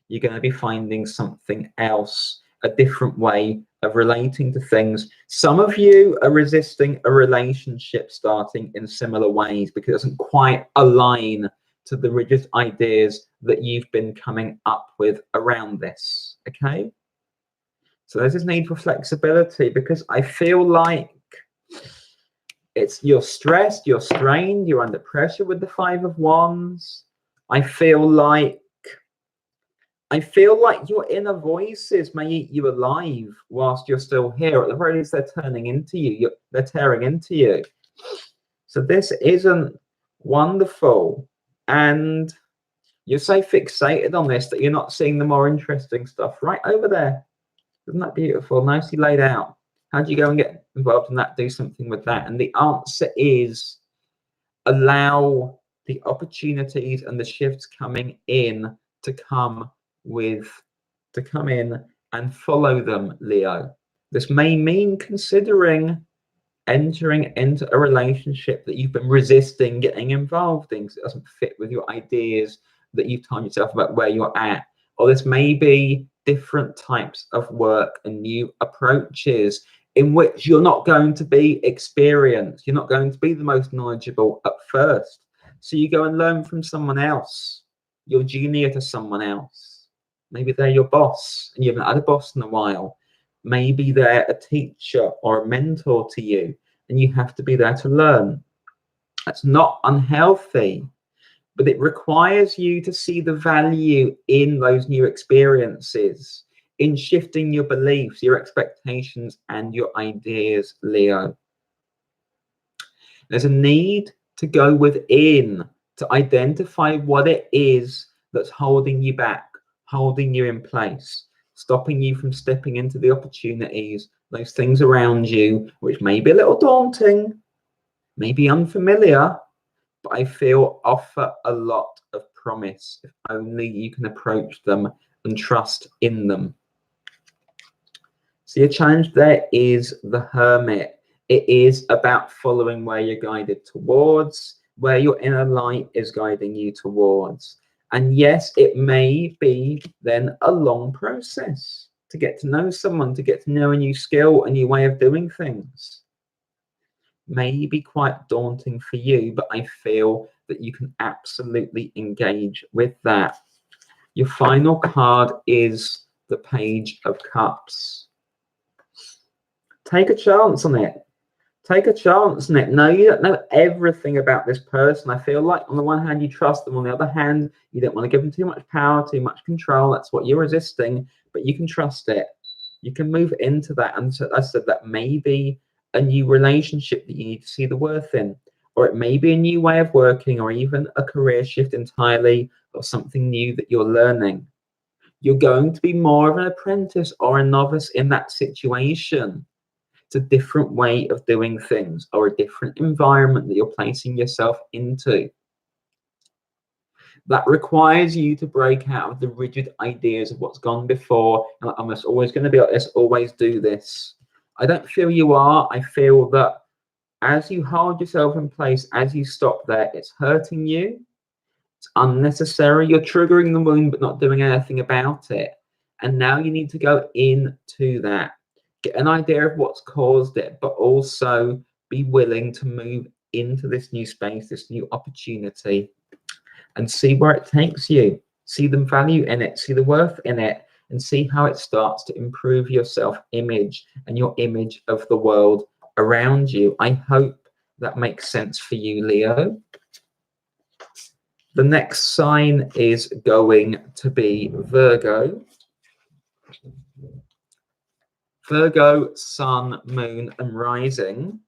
You're going to be finding something else, a different way of relating to things. Some of you are resisting a relationship starting in similar ways because it doesn't quite align to the rigid ideas that you've been coming up with around this. Okay, so there's this need for flexibility, because I feel like you're stressed, you're strained, you're under pressure with the Five of Wands. I feel like your inner voices may eat you alive whilst you're still here. At the very least, they're turning into you. They're tearing into you. So this isn't wonderful. And you're so fixated on this that you're not seeing the more interesting stuff right over there. Isn't that beautiful? Nicely laid out. How do you go and get involved in that? Do something with that. And the answer is allow the opportunities and the shifts coming in to come in and follow them, Leo. This may mean considering entering into a relationship that you've been resisting getting involved in because it doesn't fit with your ideas that you've told yourself about where you're at. Or this may be different types of work and new approaches in which you're not going to be experienced. You're not going to be the most knowledgeable at first. So you go and learn from someone else. You're junior to someone else. Maybe they're your boss and you haven't had a boss in a while. Maybe they're a teacher or a mentor to you and you have to be there to learn. That's not unhealthy, but it requires you to see the value in those new experiences, in shifting your beliefs, your expectations, and your ideas, Leo. There's a need to go within, to identify what it is that's holding you back, holding you in place, stopping you from stepping into the opportunities, those things around you, which may be a little daunting, may be unfamiliar, but I feel offer a lot of promise if only you can approach them and trust in them. So your challenge there is the Hermit. It is about following where you're guided towards, where your inner light is guiding you towards. And yes, it may be then a long process to get to know someone, to get to know a new skill, a new way of doing things. May be quite daunting for you, but I feel that you can absolutely engage with that. Your final card is the Page of Cups. Take a chance on it. Take a chance on it. No, you don't know everything about this person. I feel like on the one hand, you trust them. On the other hand, you don't want to give them too much power, too much control. That's what you're resisting, but you can trust it. You can move into that. And so I said that may be a new relationship that you need to see the worth in, or it may be a new way of working, or even a career shift entirely, or something new that you're learning. You're going to be more of an apprentice or a novice in that situation. It's a different way of doing things or a different environment that you're placing yourself into. That requires you to break out of the rigid ideas of what's gone before. And I'm just always going to be like this, always do this. I don't feel you are. I feel that as you hold yourself in place, as you stop there, it's hurting you. It's unnecessary. You're triggering the wound, but not doing anything about it. And now you need to go into that. Get an idea of what's caused it, but also be willing to move into this new space, this new opportunity, and see where it takes you. See the value in it, see the worth in it, and see how it starts to improve your self-image and your image of the world around you. I hope that makes sense for you, Leo. The next sign is going to be Virgo. Virgo, Sun, Moon, and Rising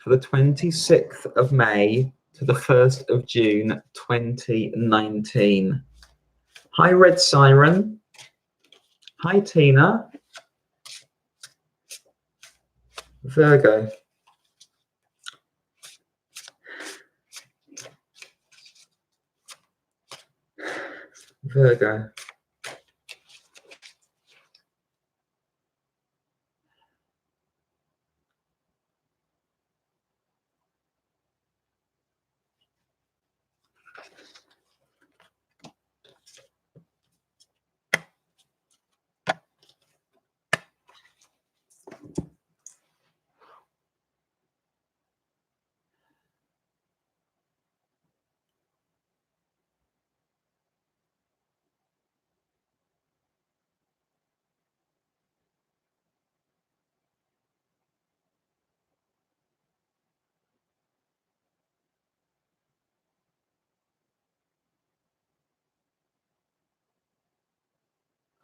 for the 26th of May to the 1st of June 2019. Hi, Red Siren. Hi, Tina. Virgo. Virgo.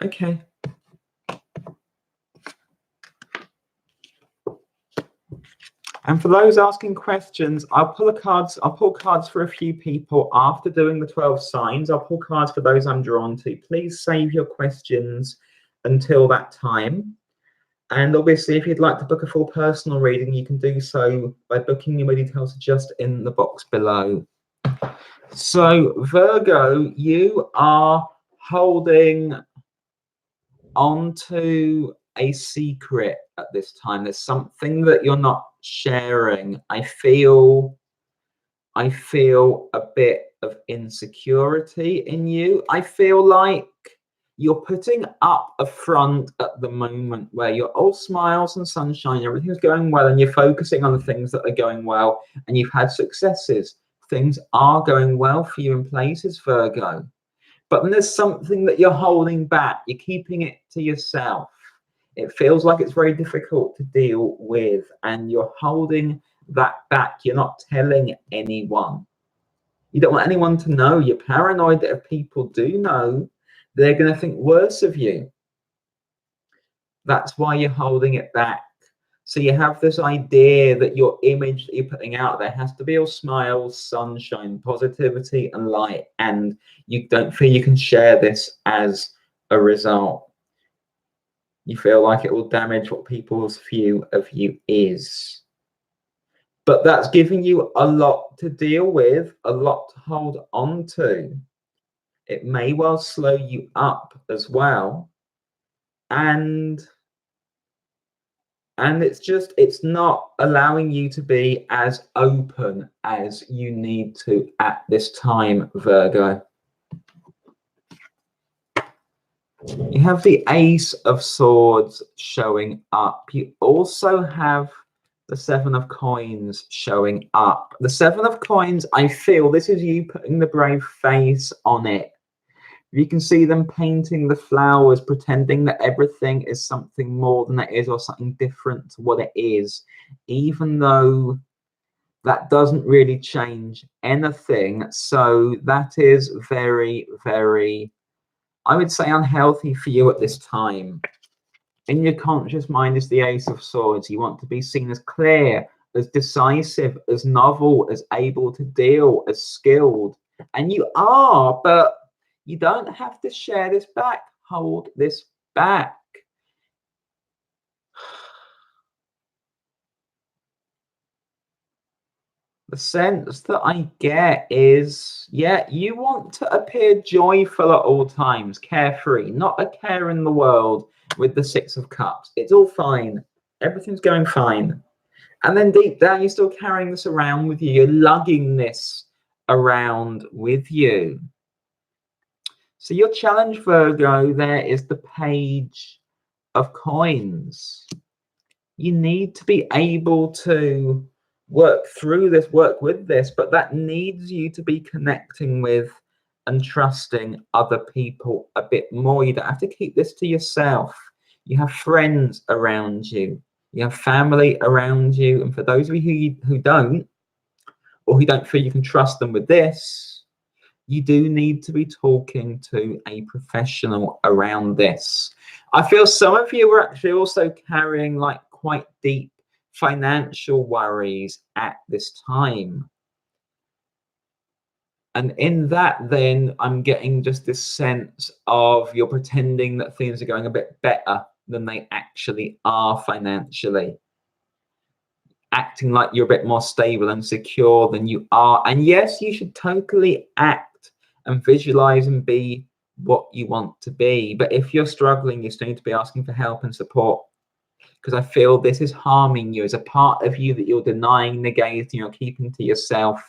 Okay. And for those asking questions, I'll pull cards for a few people after doing the 12 signs. I'll pull cards for those I'm drawn to. Please save your questions until that time. And obviously, if you'd like to book a full personal reading, you can do so by booking your details just in the box below. So, Virgo, you are holding onto a secret at this time. There's something that you're not sharing. I feel a bit of insecurity in you. I feel like you're putting up a front at the moment where you're all smiles and sunshine, everything's going well, and you're focusing on the things that are going well, and you've had successes. Things are going well for you in places, Virgo. But then there's something that you're holding back. You're keeping it to yourself. It feels like it's very difficult to deal with, and you're holding that back. You're not telling anyone. You don't want anyone to know. You're paranoid that if people do know, they're going to think worse of you. That's why you're holding it back. So you have this idea that your image that you're putting out there has to be all smiles, sunshine, positivity, and light, and you don't feel you can share this as a result. You feel like it will damage what people's view of you is. But that's giving you a lot to deal with, a lot to hold on to. It may well slow you up as well. And it's not allowing you to be as open as you need to at this time, Virgo. You have the Ace of Swords showing up. You also have the Seven of Coins showing up. The Seven of Coins, I feel this is you putting the brave face on it. You can see them painting the flowers, pretending that everything is something more than it is, or something different to what it is, even though that doesn't really change anything. So that is very, very, I would say, unhealthy for you at this time. In your conscious mind is the Ace of Swords. You want to be seen as clear, as decisive, as novel, as able to deal, as skilled. And you are, but you don't have to share this back. Hold this back. The sense that I get is, yeah, you want to appear joyful at all times, carefree, not a care in the world with the Six of Cups. It's all fine. Everything's going fine. And then deep down, you're still carrying this around with you. You're lugging this around with you. So your challenge, Virgo, there is the Page of Coins. You need to be able to work through this, work with this, but that needs you to be connecting with and trusting other people a bit more. You don't have to keep this to yourself. You have friends around you. You have family around you. And for those of you who don't, or who don't feel you can trust them with this, you do need to be talking to a professional around this. I feel some of you are actually also carrying like quite deep financial worries at this time. And in that, then I'm getting just this sense of you're pretending that things are going a bit better than they actually are financially. Acting like you're a bit more stable and secure than you are. And yes, you should totally act and visualize and be what you want to be. But if you're struggling, you still need to be asking for help and support, because I feel this is harming you as a part of you that you're denying, negating, you're keeping to yourself,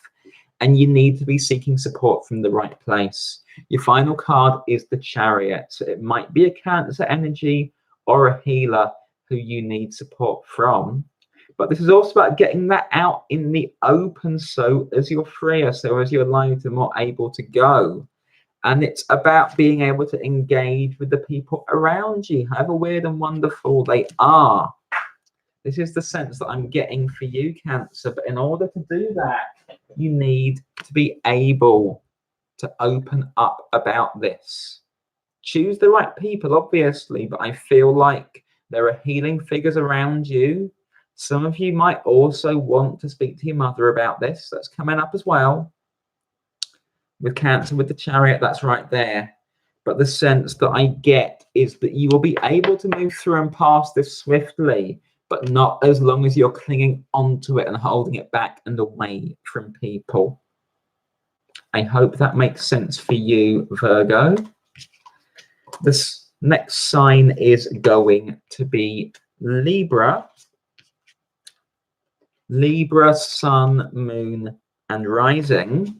and you need to be seeking support from the right place. Your final card is the Chariot. So it might be a Cancer energy or a healer who you need support from. But this is also about getting that out in the open so as you're freer, so as you're lighter, more able to go. And it's about being able to engage with the people around you, however weird and wonderful they are. This is the sense that I'm getting for you, Cancer. But in order to do that, you need to be able to open up about this. Choose the right people, obviously, but I feel like there are healing figures around you, Some of you might also want to speak to your mother about this. That's coming up as well. With Cancer, with the Chariot, that's right there. But the sense that I get is that you will be able to move through and past this swiftly, but not as long as you're clinging onto it and holding it back and away from people. I hope that makes sense for you, Virgo. This next sign is going to be Libra. Libra, Sun, Moon, and Rising.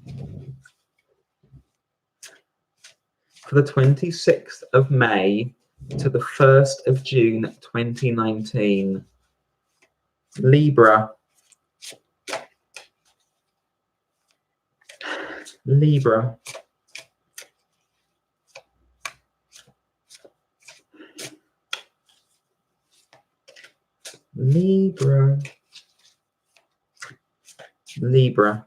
For the 26th of May to the 1st of June 2019. Libra. Libra. Libra. Libra.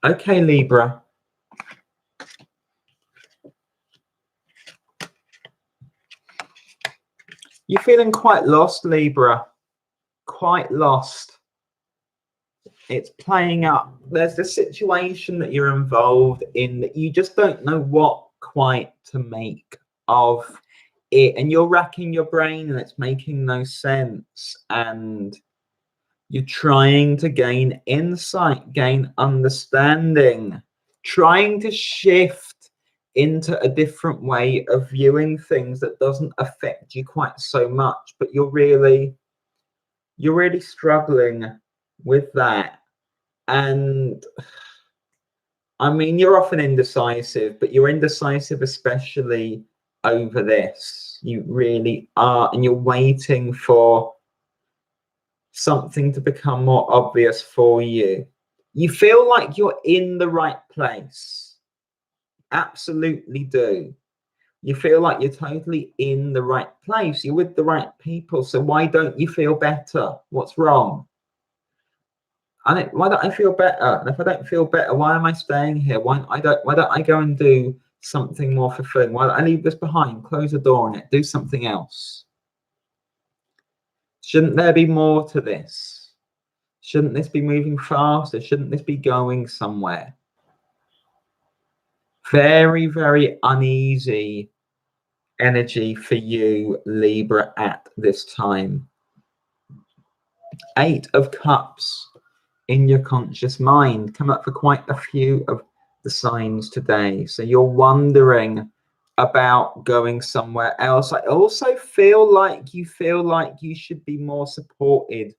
Okay, Libra. You're feeling quite lost, Libra. Quite lost. It's playing up. There's the situation that you're involved in that you just don't know what quite to make of it. And you're racking your brain and it's making no sense. And you're trying to gain insight, gain understanding, trying to shift into a different way of viewing things that doesn't affect you quite so much, but you're really struggling with that. And I mean, you're often indecisive, but you're indecisive especially over this. You really are, and you're waiting for something to become more obvious for you. You feel like you're in the right place. Absolutely do. You feel like you're totally in the right place. You're with the right people. So why don't you feel better? What's wrong? Why don't I feel better? And if I don't feel better, why am I staying here? Why don't I go and do something more fulfilling? Why don't I leave this behind? Close the door on it. Do something else. Shouldn't there be more to this? Shouldn't this be moving faster? Shouldn't this be going somewhere? Very, very uneasy energy for you, Libra, at this time. 8 of Cups in your conscious mind. Come up for quite a few of the signs today. So you're wondering about going somewhere else. I also feel like you should be more supported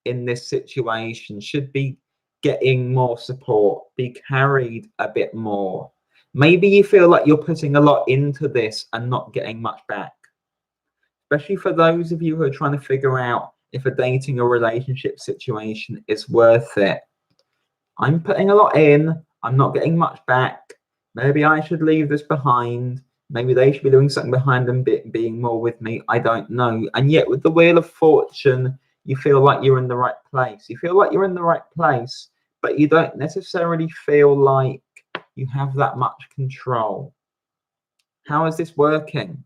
in this situation, should be getting more support, be carried a bit more. Maybe you feel like you're putting a lot into this and not getting much back, especially for those of you who are trying to figure out if a dating or relationship situation is worth it. I'm putting a lot in, I'm not getting much back. Maybe I should leave this behind. Maybe they should be doing something behind them, being more with me. I don't know. And yet with the Wheel of Fortune, you feel like you're in the right place. You feel like you're in the right place, but you don't necessarily feel like you have that much control. How is this working?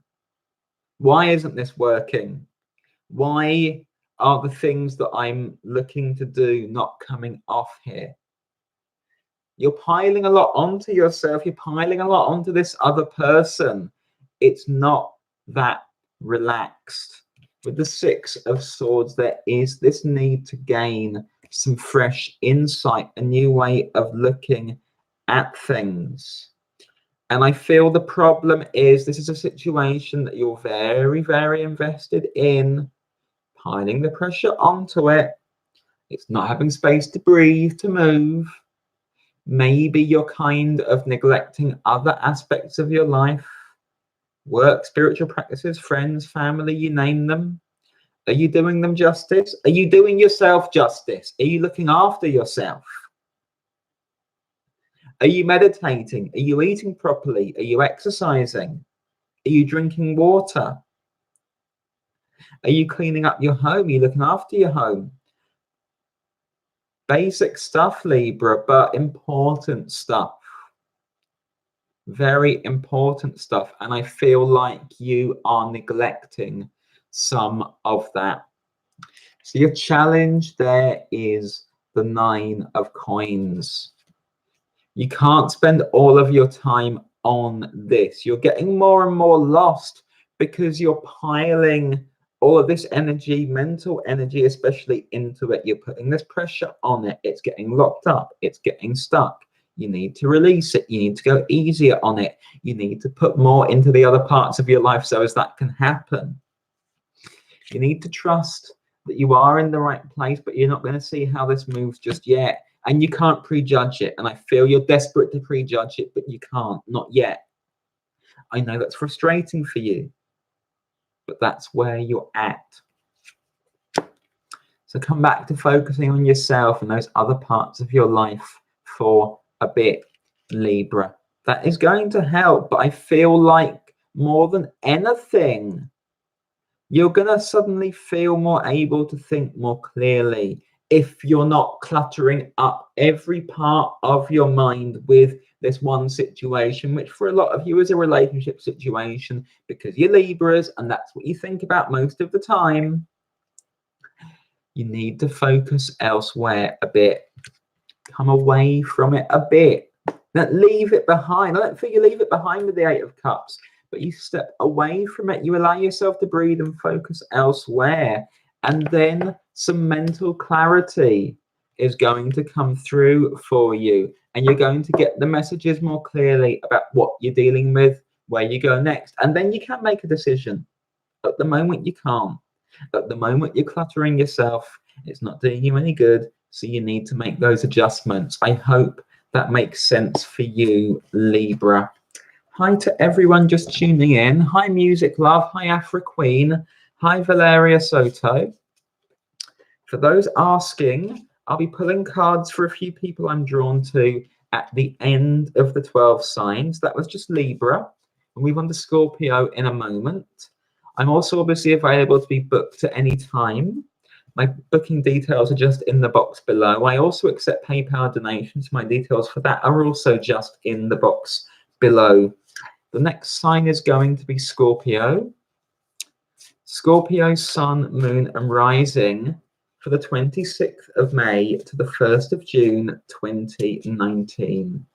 Why isn't this working? Why are the things that I'm looking to do not coming off here? You're piling a lot onto yourself. You're piling a lot onto this other person. It's not that relaxed. With the 6 of Swords, there is this need to gain some fresh insight, a new way of looking at things. And I feel the problem is this is a situation that you're very, very invested in, piling the pressure onto it. It's not having space to breathe, to move. Maybe you're kind of neglecting other aspects of your life, work, spiritual practices, friends, family, you name them. Are you doing them justice? Are you doing yourself justice? Are you looking after yourself? Are you meditating? Are you eating properly? Are you exercising? Are you drinking water? Are you cleaning up your home? Are you looking after your home? Basic stuff, Libra, but important stuff. Very important stuff. And I feel like you are neglecting some of that. So your challenge there is the 9 of coins. You can't spend all of your time on this. You're getting more and more lost because you're piling all of this energy, mental energy, especially into it. You're putting this pressure on it. It's getting locked up. It's getting stuck. You need to release it. You need to go easier on it. You need to put more into the other parts of your life so as that can happen. You need to trust that you are in the right place, but you're not going to see how this moves just yet. And you can't prejudge it. And I feel you're desperate to prejudge it, but you can't, not yet. I know that's frustrating for you, but that's where you're at. So come back to focusing on yourself and those other parts of your life for a bit, Libra. That is going to help, but I feel like more than anything, you're going to suddenly feel more able to think more clearly if you're not cluttering up every part of your mind with this one situation, which for a lot of you is a relationship situation because you're Libras and that's what you think about most of the time. You need to focus elsewhere a bit. Come away from it a bit. Don't leave it behind. I don't think you leave it behind with the 8 of Cups, but you step away from it. You allow yourself to breathe and focus elsewhere. And then some mental clarity is going to come through for you. And you're going to get the messages more clearly about what you're dealing with, where you go next. And then you can make a decision. At the moment, you can't. At the moment, you're cluttering yourself. It's not doing you any good. So you need to make those adjustments. I hope that makes sense for you, Libra. Hi to everyone just tuning in. Hi, Music Love. Hi, Afra Queen. Hi, Valeria Soto. For those asking, I'll be pulling cards for a few people I'm drawn to at the end of the 12 signs. That was just Libra. We'll move on to Scorpio in a moment. I'm also obviously available to be booked at any time. My booking details are just in the box below. I also accept PayPal donations. My details for that are also just in the box below. The next sign is going to be Scorpio. Scorpio, Sun, Moon, and Rising for the 26th of May to the 1st of June, 2019.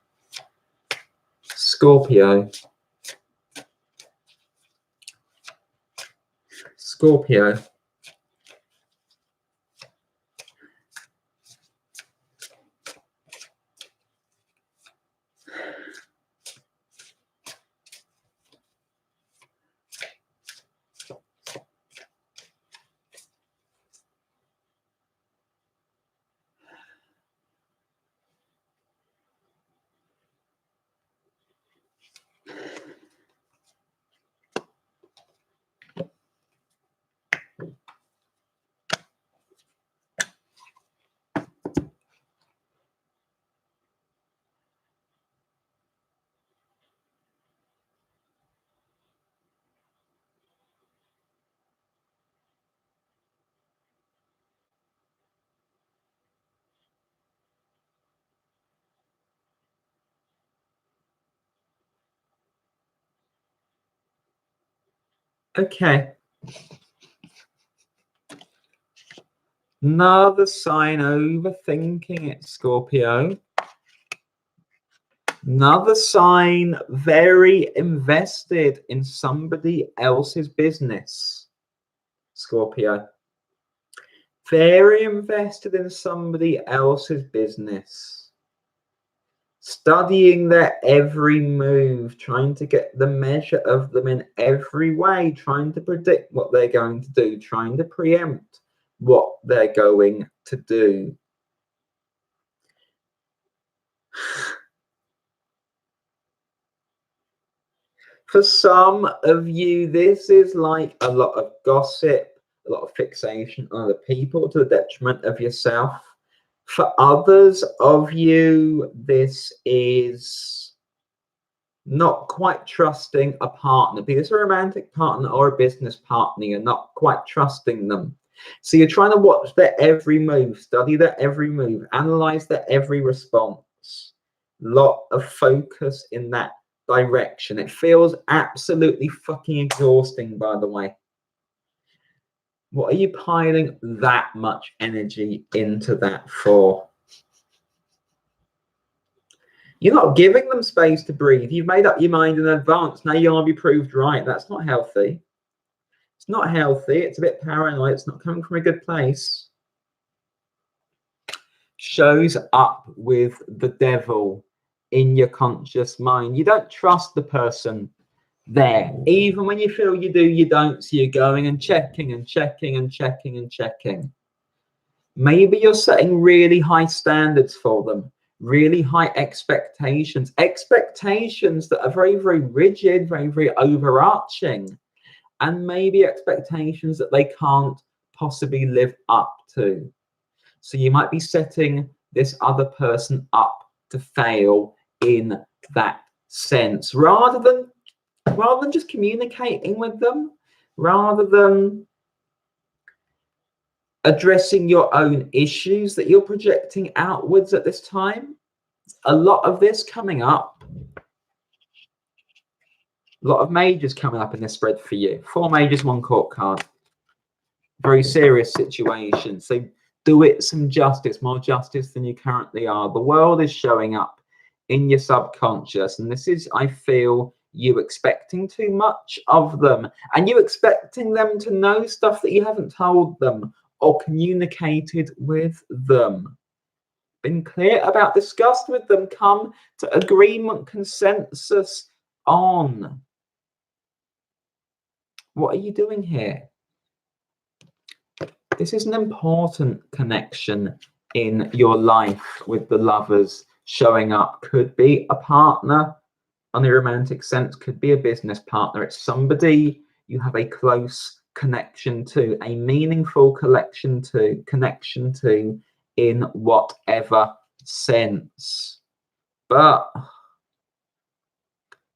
Scorpio. Scorpio. Okay. Another sign overthinking it, Scorpio. Another sign very invested in somebody else's business, Scorpio. Very invested in somebody else's business. studying their every move, trying to get the measure of them in every way, trying to predict what they're going to do, trying to preempt what they're going to do. For some of you, this is like a lot of gossip, a lot of fixation on other people to the detriment of yourself. For others of you, this is not quite trusting a partner, be this a romantic partner or a business partner. You're not quite trusting them. So you're trying to watch their every move, study their every move, analyze their every response. Lot of focus in that direction. It feels absolutely fucking exhausting, by the way. What are you piling that much energy into that for? You're not giving them space to breathe. You've made up your mind in advance. Now you're going to be proved right. That's not healthy. It's not healthy. It's a bit paranoid. It's not coming from a good place. Shows up with the devil in your conscious mind. You don't trust the person there. Even when you feel you do, you don't. So you're going and checking and checking and checking and checking. Maybe you're setting really high standards for them. Really high expectations that are very, very rigid, very, very overarching, and maybe expectations that they can't possibly live up to. So you might be setting this other person up to fail in that sense, rather than just communicating with them, rather than addressing your own issues that you're projecting outwards at this time. A lot of this coming up, a lot of majors coming up in this spread for you. 4 majors, 1 court card. Very serious situation. So do it some justice, more justice than you currently are. The world is showing up in your subconscious, and this is, I feel, you expecting too much of them, and you expecting them to know stuff that you haven't told them or communicated with them. Been clear about, discussed with them, come to agreement, consensus on. What are you doing here? This is an important connection in your life with the lovers showing up. Could be a partner on the romantic sense, could be a business partner. It's somebody you have a close connection to, a meaningful connection to in whatever sense. But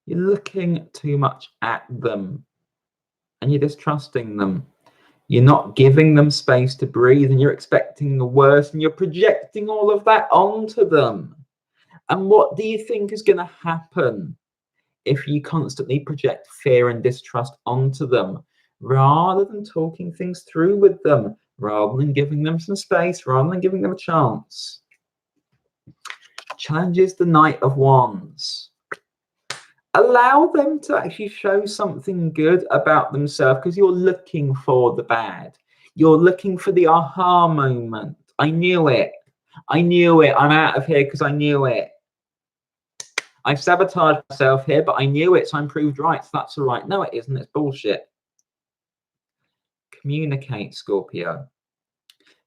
you're looking too much at them and you're distrusting them. You're not giving them space to breathe, and you're expecting the worst, and you're projecting all of that onto them. And what do you think is going to happen if you constantly project fear and distrust onto them, rather than talking things through with them, rather than giving them some space, rather than giving them a chance? Challenges the Knight of Wands. Allow them to actually show something good about themselves, because you're looking for the bad. You're looking for the aha moment. I knew it. I knew it. I'm out of here because I knew it. I sabotaged myself here, but I knew it, so I'm proved right. So that's all right. No, it isn't. It's bullshit. Communicate, Scorpio.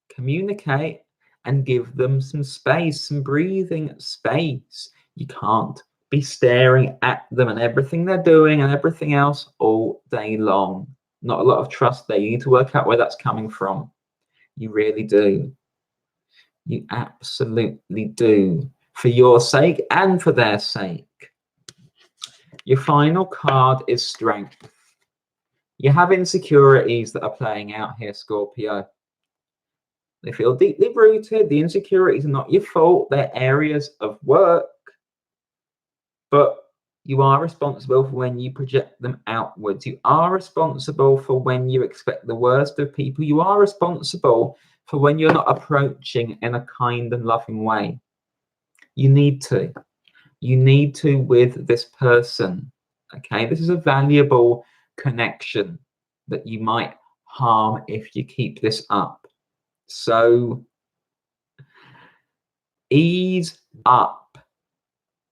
Communicate and give them some space, some breathing space. You can't be staring at them and everything they're doing and everything else all day long. Not a lot of trust there. You need to work out where that's coming from. You really do. You absolutely do. For your sake and for their sake. Your final card is Strength. You have insecurities that are playing out here, Scorpio. They feel deeply rooted. The insecurities are not your fault. They're areas of work. But you are responsible for when you project them outwards. You are responsible for when you expect the worst of people. You are responsible for when you're not approaching in a kind and loving way. You need to. You need to with this person. Okay, this is a valuable connection that you might harm if you keep this up. So ease up.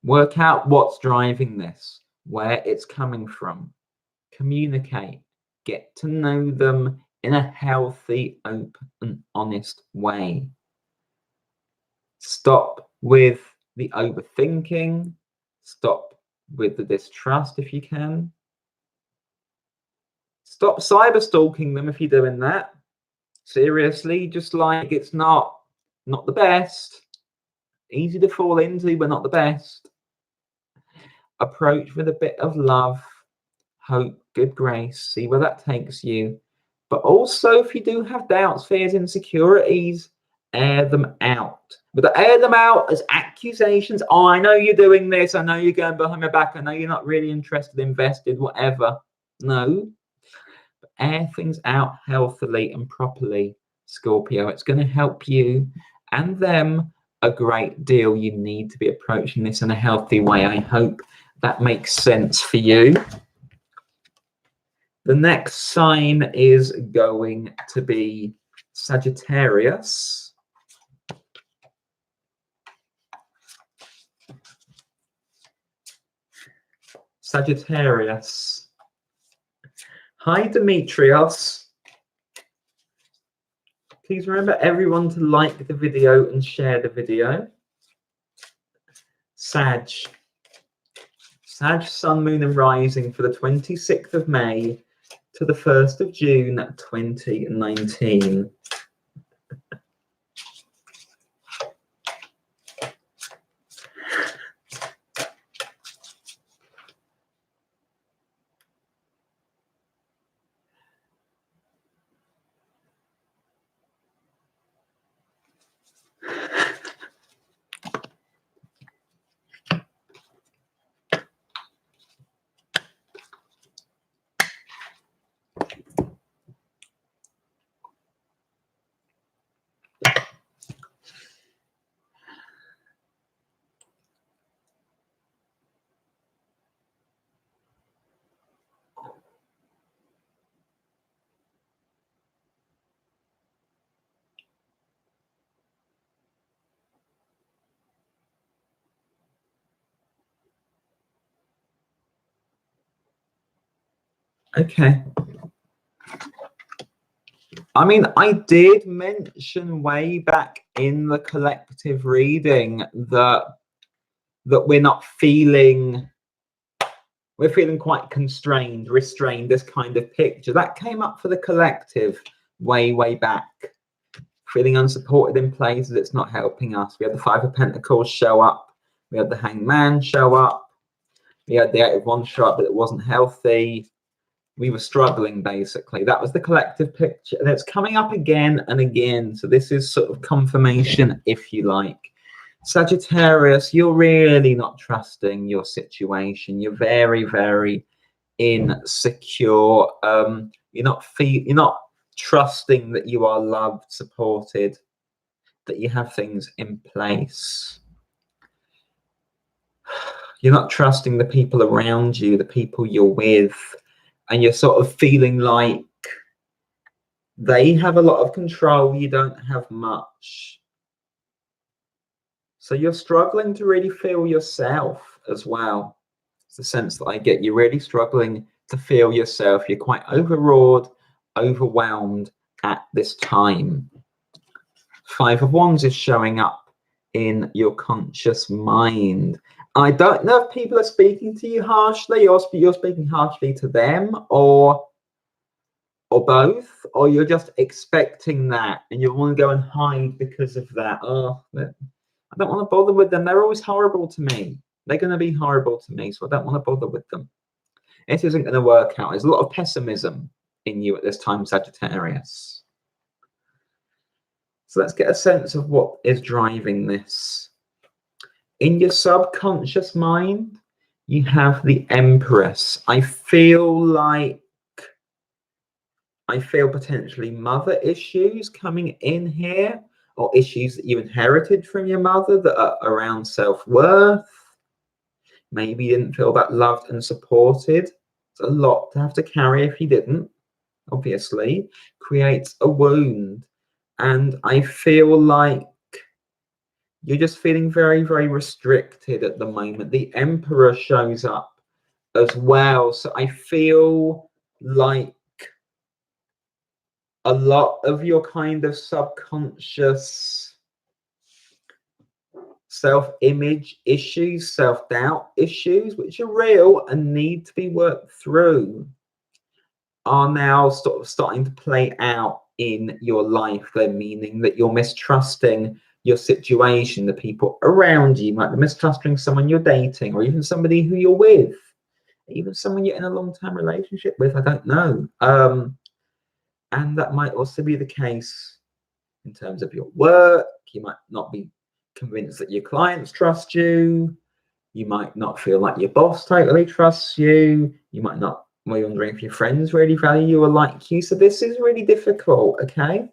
Work out what's driving this, where it's coming from. Communicate. Get to know them in a healthy, open, and honest way. Stop with the overthinking. Stop with the distrust if you can. Stop cyber stalking them if you're doing that. Seriously, just like it's not the best. Easy to fall into, but not the best. Approach with a bit of love, hope, good grace. See where that takes you. But also, if you do have doubts, fears, insecurities, air them out. But air them out as accusations. Oh, I know you're doing this. I know you're going behind my back. I know you're not really interested, invested, whatever. No. But air things out healthily and properly, Scorpio. It's going to help you and them a great deal. You need to be approaching this in a healthy way. I hope that makes sense for you. The next sign is going to be Sagittarius. Sagittarius. Hi, Demetrios. Please remember everyone to like the video and share the video. Sag, Sun, Moon and Rising for the 26th of May to the 1st of June 2019. Okay. I mean, I did mention way back in the collective reading that we're not feeling, we're feeling quite constrained, restrained, this kind of picture. That came up for the collective way back. Feeling unsupported in places it's not helping us. We had the Five of Pentacles show up. We had the Hanged Man show up. We had the Eight of Wands show up, but it wasn't healthy. We were struggling, basically. That was the collective picture. And it's coming up again and again. So this is sort of confirmation, if you like. Sagittarius, you're really not trusting your situation. You're very insecure. You're not trusting that you are loved, supported, that you have things in place. You're not trusting the people around you, the people you're with, and you're sort of feeling like they have a lot of control, you don't have much. So you're struggling to really feel yourself as well. It's the sense that I get. You're really struggling to feel yourself. You're quite overawed, overwhelmed at this time. Five of Wands is showing up in your conscious mind. I don't know if people are speaking to you harshly, or you're speaking harshly to them, or both, or you're just expecting that and you want to go and hide because of that. Oh, I don't want to bother with them. They're always horrible to me. They're going to be horrible to me, so I don't want to bother with them. It isn't going to work out. There's a lot of pessimism in you at this time, Sagittarius. So let's get a sense of what is driving this. In your subconscious mind, you have the Empress. I feel potentially mother issues coming in here, or issues that you inherited from your mother that are around self-worth. Maybe you didn't feel that loved and supported. It's a lot to have to carry if you didn't, obviously. Creates a wound. And I feel like You're just feeling very, very restricted at the moment. The Emperor shows up as well. So I feel like a lot of your kind of subconscious self-image issues, self-doubt issues, which are real and need to be worked through, are now sort of starting to play out in your life. They're meaning that you're mistrusting your situation, the people around you. You might be mistrusting someone you're dating, or even somebody who you're with, even someone you're in a long-term relationship with. I don't know. And that might also be the case in terms of your work. You might not be convinced that your clients trust you. You might not feel like your boss totally trusts you. You might not be wondering if your friends really value you or like you. So this is really difficult, okay?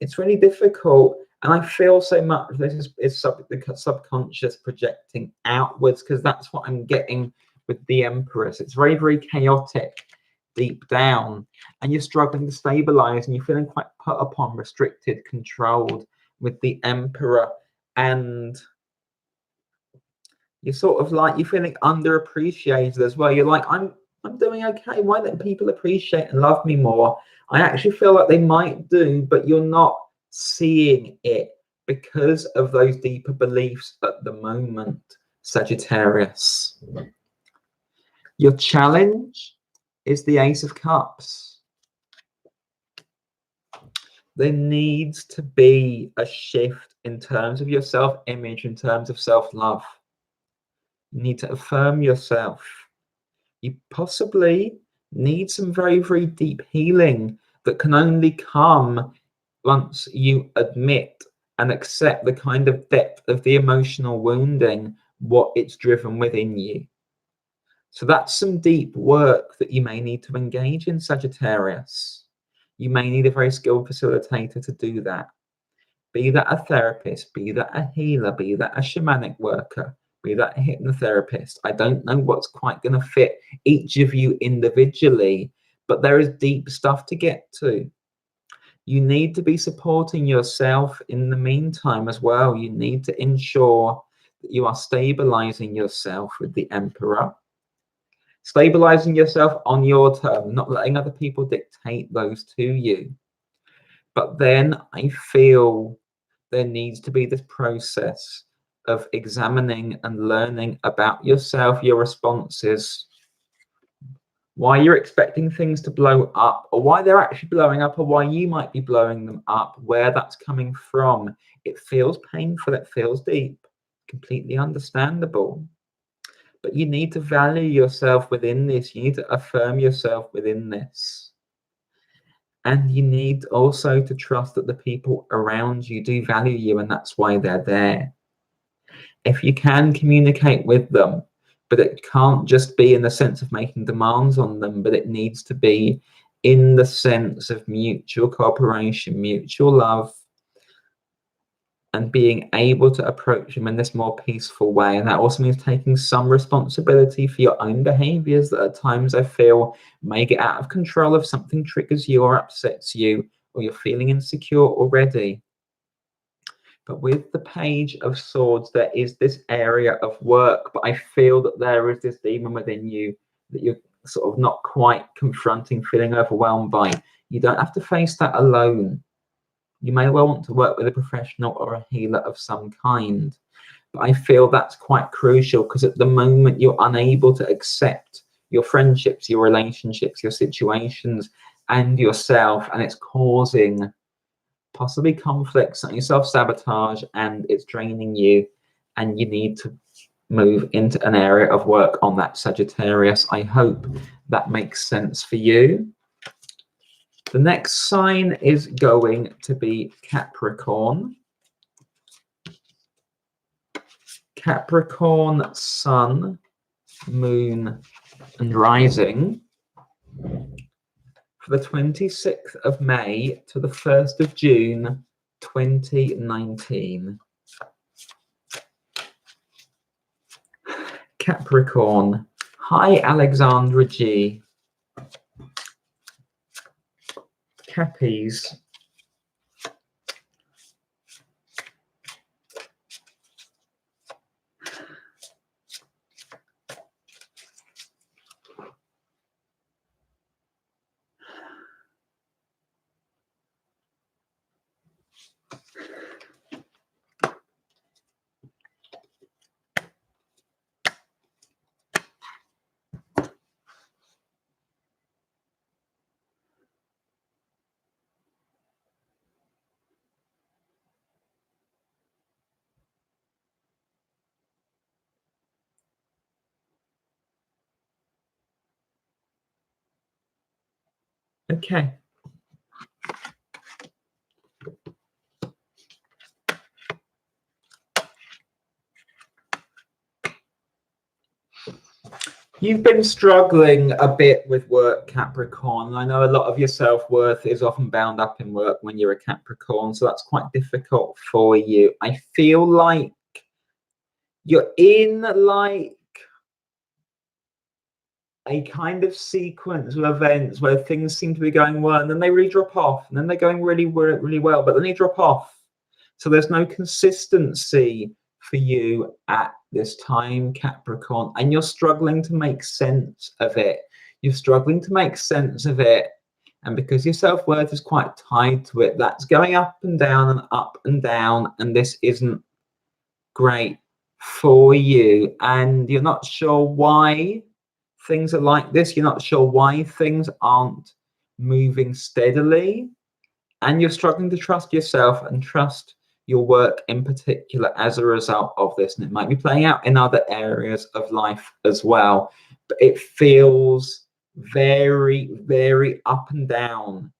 It's really difficult. And I feel so much this is the subconscious projecting outwards, because that's what I'm getting with the Empress. It's very, very chaotic deep down, and you're struggling to stabilize, and you're feeling quite put upon, restricted, controlled with the Emperor. And you're sort of like, you're feeling underappreciated as well. You're like, I'm doing okay. Why don't people appreciate and love me more? I actually feel like they might do, but you're not seeing it because of those deeper beliefs at the moment, Sagittarius. Your challenge is the Ace of Cups. There needs to be a shift in terms of your self-image, in terms of self-love. You need to affirm yourself. You possibly need some very, very deep healing that can only come once you admit and accept the kind of depth of the emotional wounding, what it's driven within you. So that's some deep work that you may need to engage in, Sagittarius. You may need a very skilled facilitator to do that. Be that a therapist, be that a healer, be that a shamanic worker, be that a hypnotherapist. I don't know what's quite going to fit each of you individually, but there is deep stuff to get to. You need to be supporting yourself in the meantime as well. You need to ensure that you are stabilizing yourself with the Emperor. Stabilizing yourself on your terms, not letting other people dictate those to you. But then I feel there needs to be this process of examining and learning about yourself, your responses, why you're expecting things to blow up, or why they're actually blowing up, or why you might be blowing them up, where that's coming from. It feels painful, it feels deep, completely understandable. But you need to value yourself within this. You need to affirm yourself within this. And you need also to trust that the people around you do value you, and that's why they're there. If you can communicate with them, but it can't just be in the sense of making demands on them, but it needs to be in the sense of mutual cooperation, mutual love, and being able to approach them in this more peaceful way. And that also means taking some responsibility for your own behaviors that at times I feel may get out of control if something triggers you or upsets you, or you're feeling insecure already. But with the Page of Swords, there is this area of work, but I feel that there is this demon within you that you're sort of not quite confronting, feeling overwhelmed by. You don't have to face that alone. You may well want to work with a professional or a healer of some kind. But I feel that's quite crucial, because at the moment you're unable to accept your friendships, your relationships, your situations, and yourself, and it's causing possibly conflicts and self-sabotage, and it's draining you, and you need to move into an area of work on that, Sagittarius. I hope that makes sense for you. The next sign is going to be Capricorn. Capricorn, Sun, Moon, and Rising for the 26th of May to the 1st of June, 2019. Capricorn. Hi, Alexandra G. Cappies. Okay. You've been struggling a bit with work, Capricorn. I know a lot of your self-worth is often bound up in work when you're a Capricorn, so that's quite difficult for you. I feel like you're in like a kind of sequence of events where things seem to be going well, and then they really drop off, and then they're going really, really well, but then they drop off. So there's no consistency for you at this time, Capricorn, and you're struggling to make sense of it. You're struggling to make sense of it. And because your self-worth is quite tied to it, that's going up and down, and this isn't great for you. And you're not sure why things are like this. You're not sure why things aren't moving steadily. And you're struggling to trust yourself and trust your work in particular as a result of this. And it might be playing out in other areas of life as well. But it feels very, very up and down.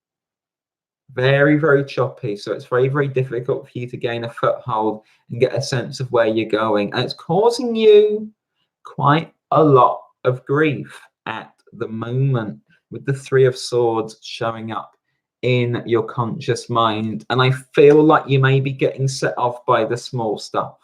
Very, very choppy. So it's very, very difficult for you to gain a foothold and get a sense of where you're going. And it's causing you quite a lot of grief at the moment, with the Three of Swords showing up in your conscious mind. And I feel like you may be getting set off by the small stuff.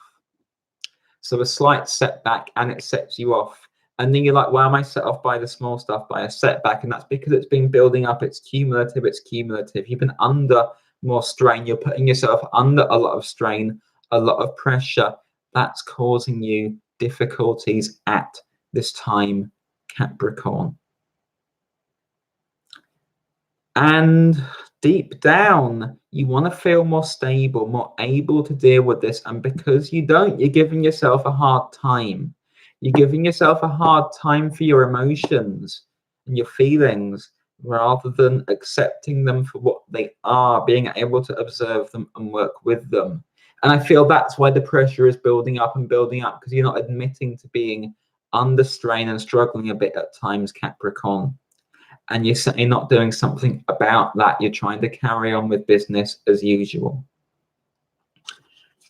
So a slight setback and it sets you off. And then you're like, why am I set off by the small stuff, by a setback? And that's because it's been building up. It's cumulative. It's cumulative. You've been under more strain. You're putting yourself under a lot of strain, a lot of pressure. That's causing you difficulties at this time, Capricorn. And deep down, you want to feel more stable, more able to deal with this. And because you don't, you're giving yourself a hard time. You're giving yourself a hard time for your emotions and your feelings, rather than accepting them for what they are, being able to observe them and work with them. And I feel that's why the pressure is building up and building up, because you're not admitting to being under strain and struggling a bit at times, Capricorn. And you're certainly not doing something about that. You're trying to carry on with business as usual.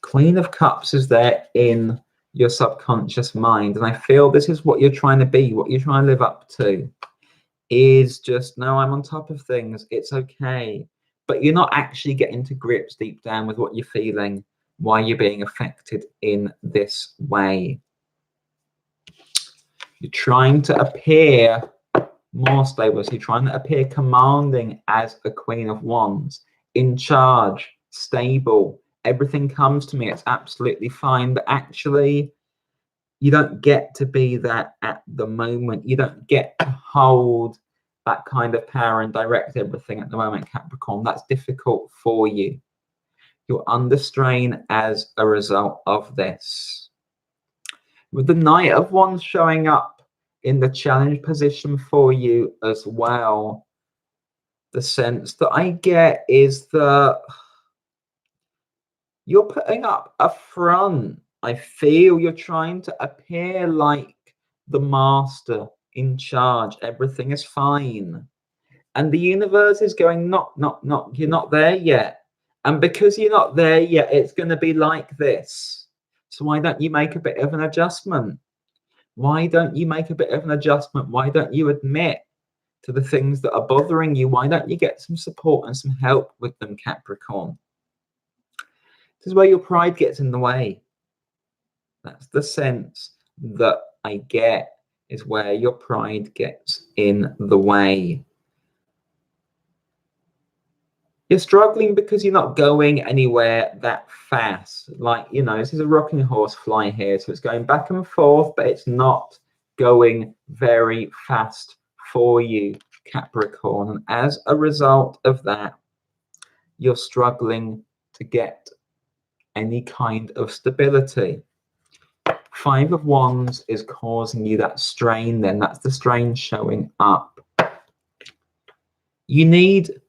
Queen of Cups is there in your subconscious mind. And I feel this is what you're trying to be, what you're trying to live up to, is just, no, I'm on top of things. It's okay. But you're not actually getting to grips deep down with what you're feeling, why you're being affected in this way. You're trying to appear more stable. So you're trying to appear commanding as a Queen of Wands, in charge, stable. Everything comes to me. It's absolutely fine. But actually, you don't get to be that at the moment. You don't get to hold that kind of power and direct everything at the moment, Capricorn. That's difficult for you. You're under strain as a result of this. With the Knight of Wands showing up in the challenge position for you as well, the sense that I get is that you're putting up a front. I feel you're trying to appear like the master, in charge. Everything is fine. And the universe is going, not, you're not there yet. And because you're not there yet, it's going to be like this. So why don't you make a bit of an adjustment? Why don't you make a bit of an adjustment? Why don't you admit to the things that are bothering you? Why don't you get some support and some help with them, Capricorn? This is where your pride gets in the way. That's the sense that I get, is where your pride gets in the way. You're struggling because you're not going anywhere that fast. Like, you know, this is a rocking horse fly here. So it's going back and forth, but it's not going very fast for you, Capricorn. And as a result of that, you're struggling to get any kind of stability. Five of Wands is causing you that strain then. That's the strain showing up. You need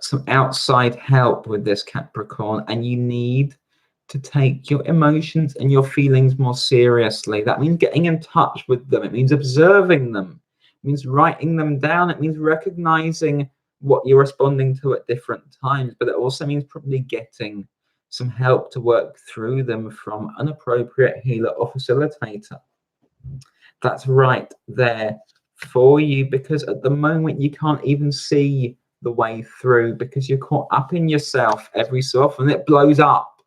some outside help with this, Capricorn, and you need to take your emotions and your feelings more seriously. That means getting in touch with them. It means observing them. It means writing them down. It means recognizing what you're responding to at different times, but it also means probably getting some help to work through them from an appropriate healer or facilitator. That's right there for you, because at the moment you can't even see the way through because you're caught up in yourself every so often. It blows up.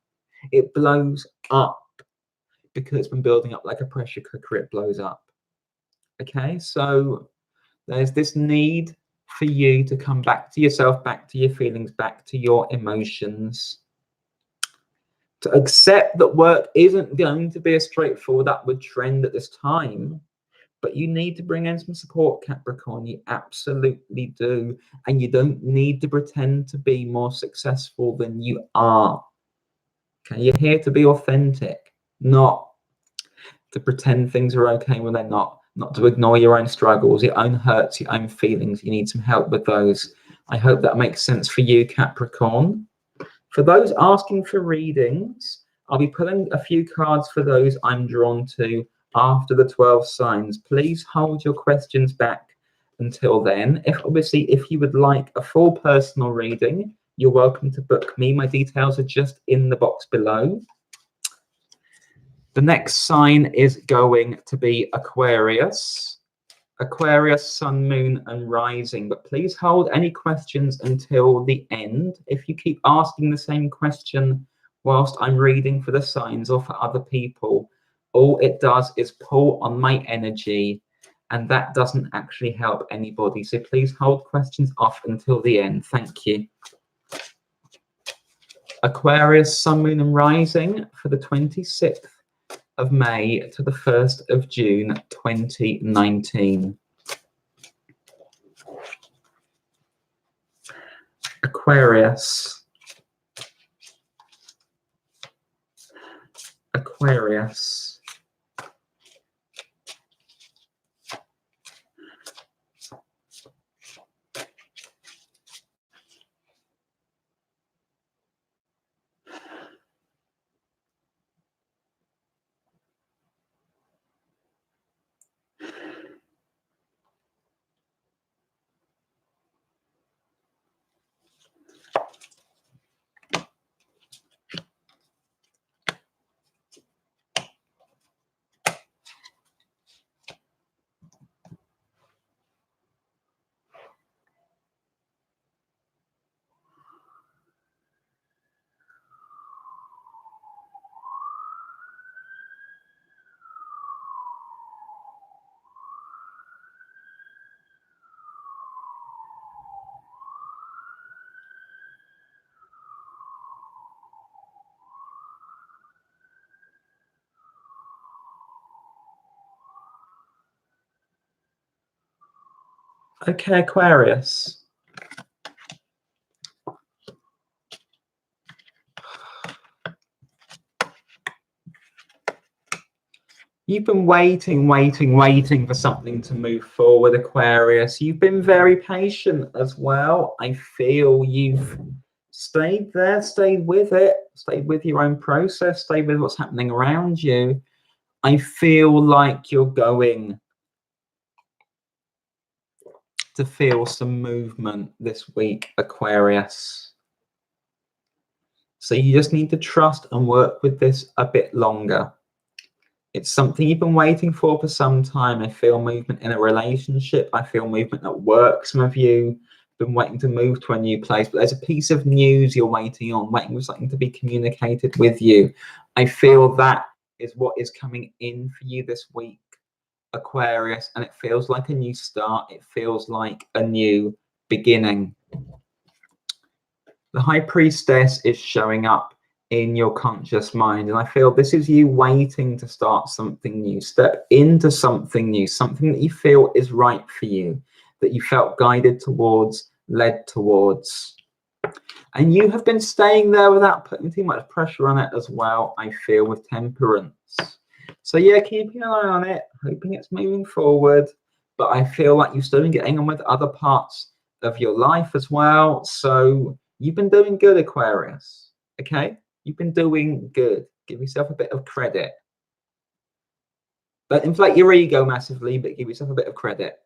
It blows up because it's been building up like a pressure cooker. It blows up. Okay, so there's this need for you to come back to yourself, back to your feelings, back to your emotions, to accept that work isn't going to be a straightforward upward trend at this time, but you need to bring in some support, Capricorn. You absolutely do. And you don't need to pretend to be more successful than you are. Okay, you're here to be authentic, not to pretend things are okay when they're not to ignore your own struggles, your own hurts, your own feelings. You need some help with those. I hope that makes sense for you, Capricorn. For those asking for readings, I'll be pulling a few cards for those I'm drawn to after the 12 signs. Please hold your questions back until then. If you would like a full personal reading, you're welcome to book me. My details are just in the box below. The next sign is going to be Aquarius. Aquarius, sun, moon, and rising. But please hold any questions until the end. If you keep asking the same question whilst I'm reading for the signs or for other people, all it does is pull on my energy, and that doesn't actually help anybody. So please hold questions off until the end. Thank you. Aquarius, sun, moon, and rising for the 26th of May to the 1st of June 2019. Aquarius. Aquarius. Okay, Aquarius. You've been waiting for something to move forward, Aquarius. You've been very patient as well. I feel you've stayed there, stayed with it, stayed with your own process, stayed with what's happening around you. I feel like you're going to feel some movement this week, Aquarius. So you just need to trust and work with this a bit longer. It's something you've been waiting for some time. I feel movement in a relationship. I feel movement at work. Some of you have been waiting to move to a new place, but there's a piece of news you're waiting on, waiting for something to be communicated with you. I feel that is what is coming in for you this week, Aquarius, and it feels like a new start. It feels like a new beginning. The High Priestess is showing up in your conscious mind, and I feel this is you waiting to start something new, step into something new, something that you feel is right for you, that you felt guided towards, led towards, and you have been staying there without putting too much pressure on it as well, I feel, with Temperance. So yeah, keeping an eye on it, hoping it's moving forward, but I feel like you've still been getting on with other parts of your life as well. So you've been doing good, Aquarius. Okay, you've been doing good. Give yourself a bit of credit. Don't inflate your ego massively, but give yourself a bit of credit.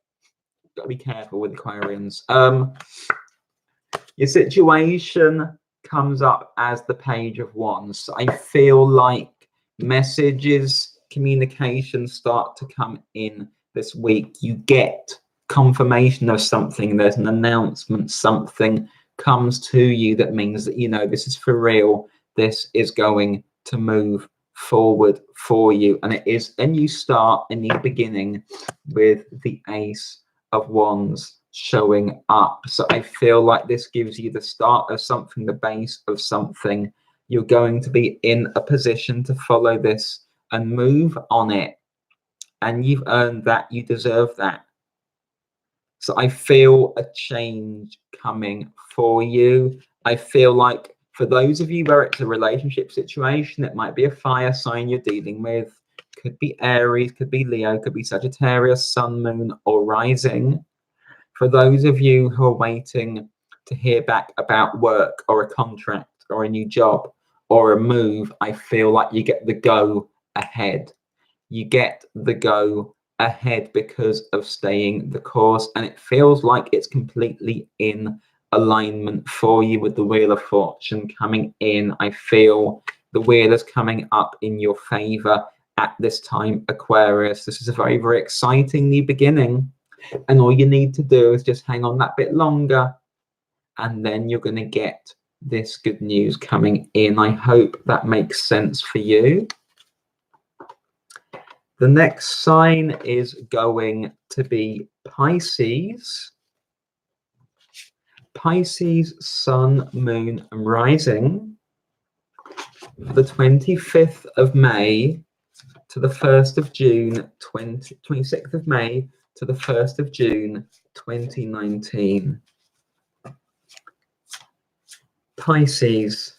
Got to be careful with Aquarians. Your situation comes up as the Page of Wands. I feel like messages, communication start to come in this week. You get confirmation of something. There's an announcement. Something comes to you that means that, you know, this is for real. This is going to move forward for you. And it is, and you start in the beginning with the Ace of Wands showing up. So I feel like this gives you the start of something, the base of something. You're going to be in a position to follow this and move on it. And you've earned that. You deserve that. So I feel a change coming for you. I feel like for those of you where it's a relationship situation, it might be a fire sign you're dealing with. Could be Aries, could be Leo, could be Sagittarius, Sun, Moon, or Rising. For those of you who are waiting to hear back about work or a contract or a new job or a move, I feel like you get the go ahead. You get the go ahead because of staying the course, and it feels like it's completely in alignment for you with the Wheel of Fortune coming in. I feel the wheel is coming up in your favor at this time, Aquarius. This is a very, very exciting new beginning. And all you need to do is just hang on that bit longer, and then you're going to get this good news coming in. I hope that makes sense for you. The next sign is going to be Pisces. Pisces, Sun, Moon, and Rising. The 25th of May to the 1st of June, 26th of May to the 1st of June 2019. Pisces.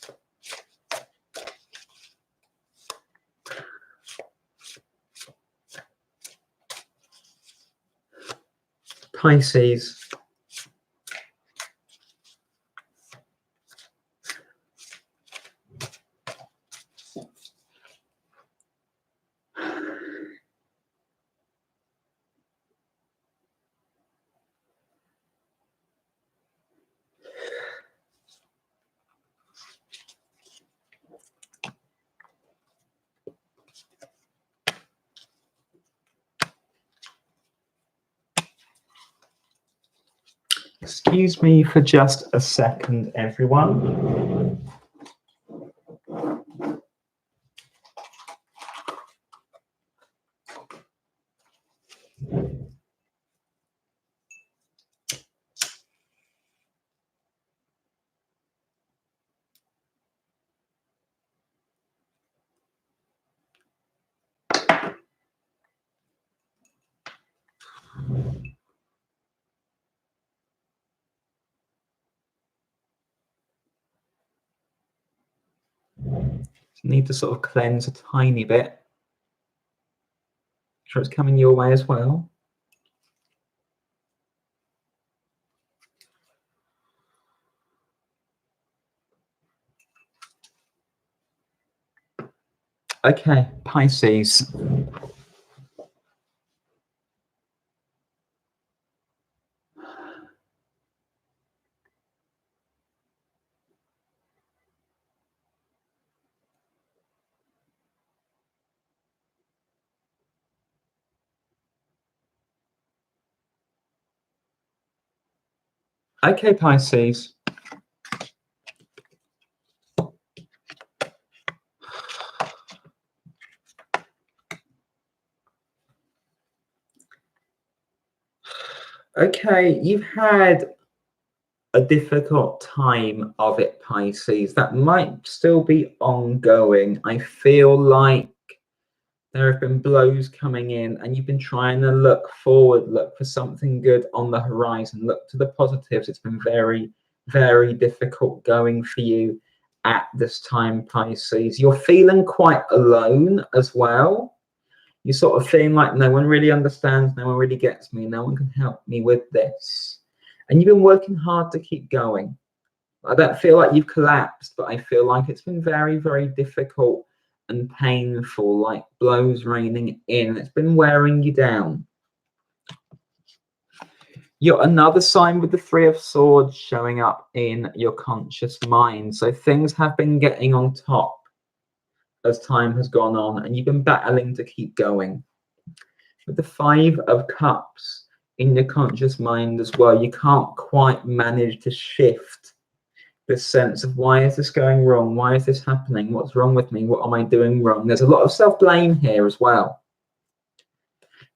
Pisces. Excuse me for just a second, everyone. Need to sort of cleanse a tiny bit. Sure it's coming your way as well. Okay, Pisces. Okay, Pisces. Okay, you've had a difficult time of it, Pisces. That might still be ongoing. I feel like there have been blows coming in and you've been trying to look forward, look for something good on the horizon, look to the positives. It's been very, very difficult going for you at this time, Pisces. You're feeling quite alone as well. You're sort of feeling like no one really understands, no one really gets me, no one can help me with this. And you've been working hard to keep going. I don't feel like you've collapsed, but I feel like it's been very, very difficult and painful, like blows raining in. It's been wearing you down. You're another sign with the Three of Swords showing up in your conscious mind. So things have been getting on top as time has gone on, and you've been battling to keep going. With the Five of Cups in your conscious mind as well, you can't quite manage to shift this sense of, why is this going wrong? Why is this happening? What's wrong with me? What am I doing wrong? There's a lot of self-blame here as well.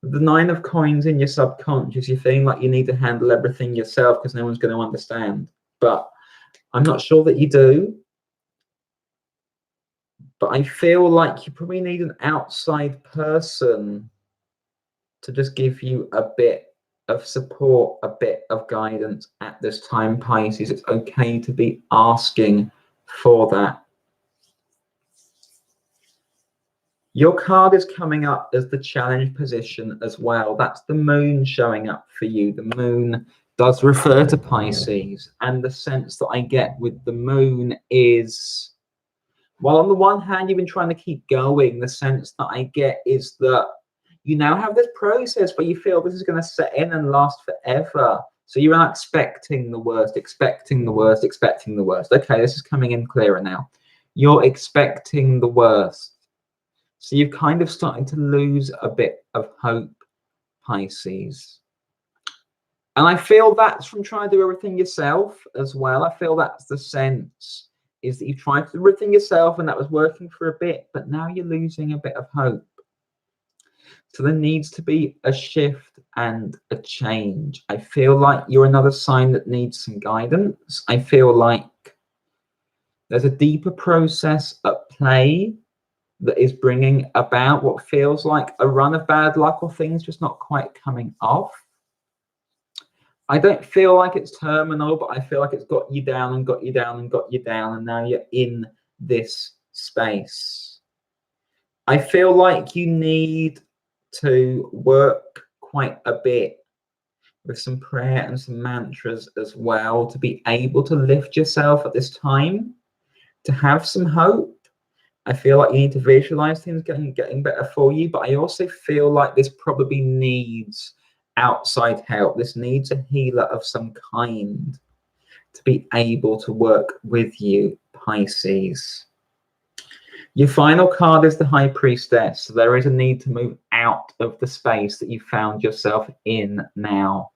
With the Nine of Coins in your subconscious, you're feeling like you need to handle everything yourself because no one's going to understand. But I'm not sure that you do. But I feel like you probably need an outside person to just give you a bit of support, a bit of guidance at this time, Pisces. It's okay to be asking for that. Your card is coming up as the challenge position as well. That's the moon showing up for you. The moon does refer to Pisces, and the sense that I get with the moon is, while on the one hand you've been trying to keep going, the sense that I get is that you now have this process where you feel this is going to set in and last forever. So you're not expecting the worst, expecting the worst, expecting the worst. Okay, this is coming in clearer now. You're expecting the worst. So you've kind of started to lose a bit of hope, Pisces. And I feel that's from trying to do everything yourself as well. I feel that's the sense, is that you've tried to do everything yourself and that was working for a bit, but now you're losing a bit of hope. So there needs to be a shift and a change. I feel like you're another sign that needs some guidance. I feel like there's a deeper process at play that is bringing about what feels like a run of bad luck, or things just not quite coming off. I don't feel like it's terminal, but I feel like it's got you down and got you down and got you down, and now you're in this space. I feel like you need to work quite a bit with some prayer and some mantras as well to be able to lift yourself at this time, to have some hope. I feel like you need to visualize things getting better for you, but I also feel like this probably needs outside help. This needs a healer of some kind to be able to work with you, Pisces. Your final card is the High Priestess. So there is a need to move out of the space that you found yourself in now.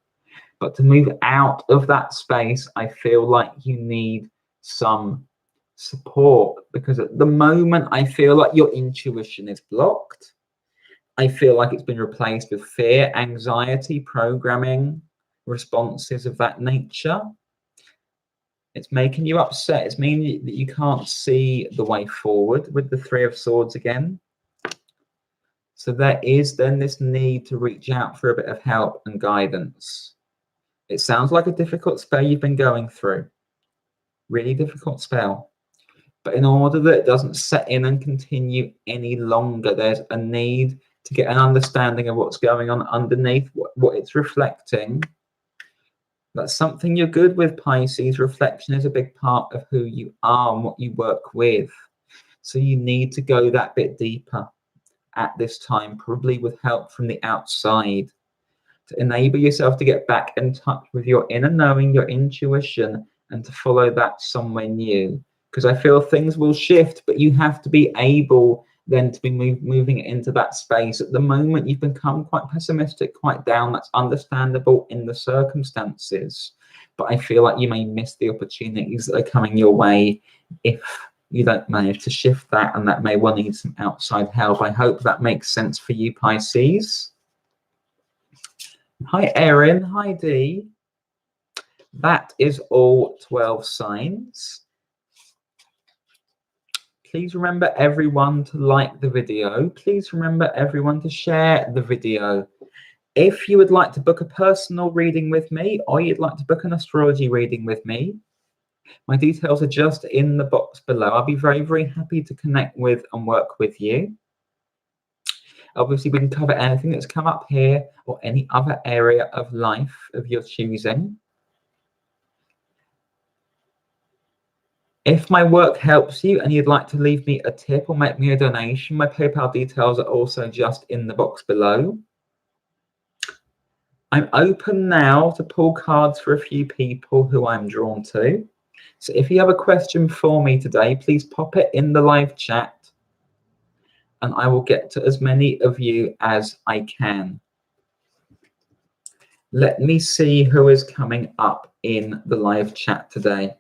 But to move out of that space, I feel like you need some support, because at the moment I feel like your intuition is blocked. I feel like it's been replaced with fear, anxiety, programming, responses of that nature. It's making you upset. It's meaning that you can't see the way forward with the Three of Swords again. So there is then this need to reach out for a bit of help and guidance. It sounds like a difficult spell you've been going through. Really difficult spell. But in order that it doesn't set in and continue any longer, there's a need to get an understanding of what's going on underneath, what it's reflecting. That's something you're good with, Pisces. Reflection is a big part of who you are and what you work with. So you need to go that bit deeper at this time, probably with help from the outside, to enable yourself to get back in touch with your inner knowing, your intuition, and to follow that somewhere new. Because I feel things will shift, but you have to be able then to be moving into that space. At the moment, you've become quite pessimistic, quite down. That's understandable in the circumstances. But I feel like you may miss the opportunities that are coming your way if you don't manage to shift that, and that may well need some outside help. I hope that makes sense for you, Pisces. Hi, Erin. Hi, Dee. That is all 12 signs. Please remember everyone to like the video. Please remember everyone to share the video. If you would like to book a personal reading with me, or you'd like to book an astrology reading with me, my details are just in the box below. I'll be very, very happy to connect with and work with you. Obviously, we can cover anything that's come up here or any other area of life of your choosing. If my work helps you and you'd like to leave me a tip or make me a donation, my PayPal details are also just in the box below. I'm open now to pull cards for a few people who I'm drawn to. So if you have a question for me today, please pop it in the live chat and I will get to as many of you as I can. Let me see who is coming up in the live chat today.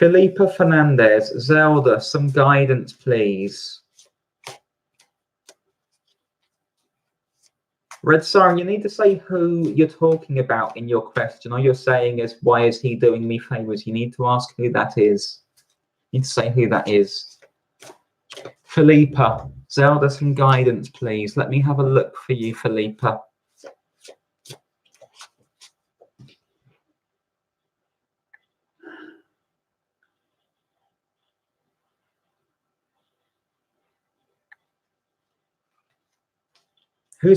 Felipa Fernandez, Zelda, some guidance, please. Red Siren, you need to say who you're talking about in your question. All you're saying is, why is he doing me favors? You need to ask who that is. You need to say who that is. Felipa, Zelda, some guidance, please. Let me have a look for you, Felipa. Who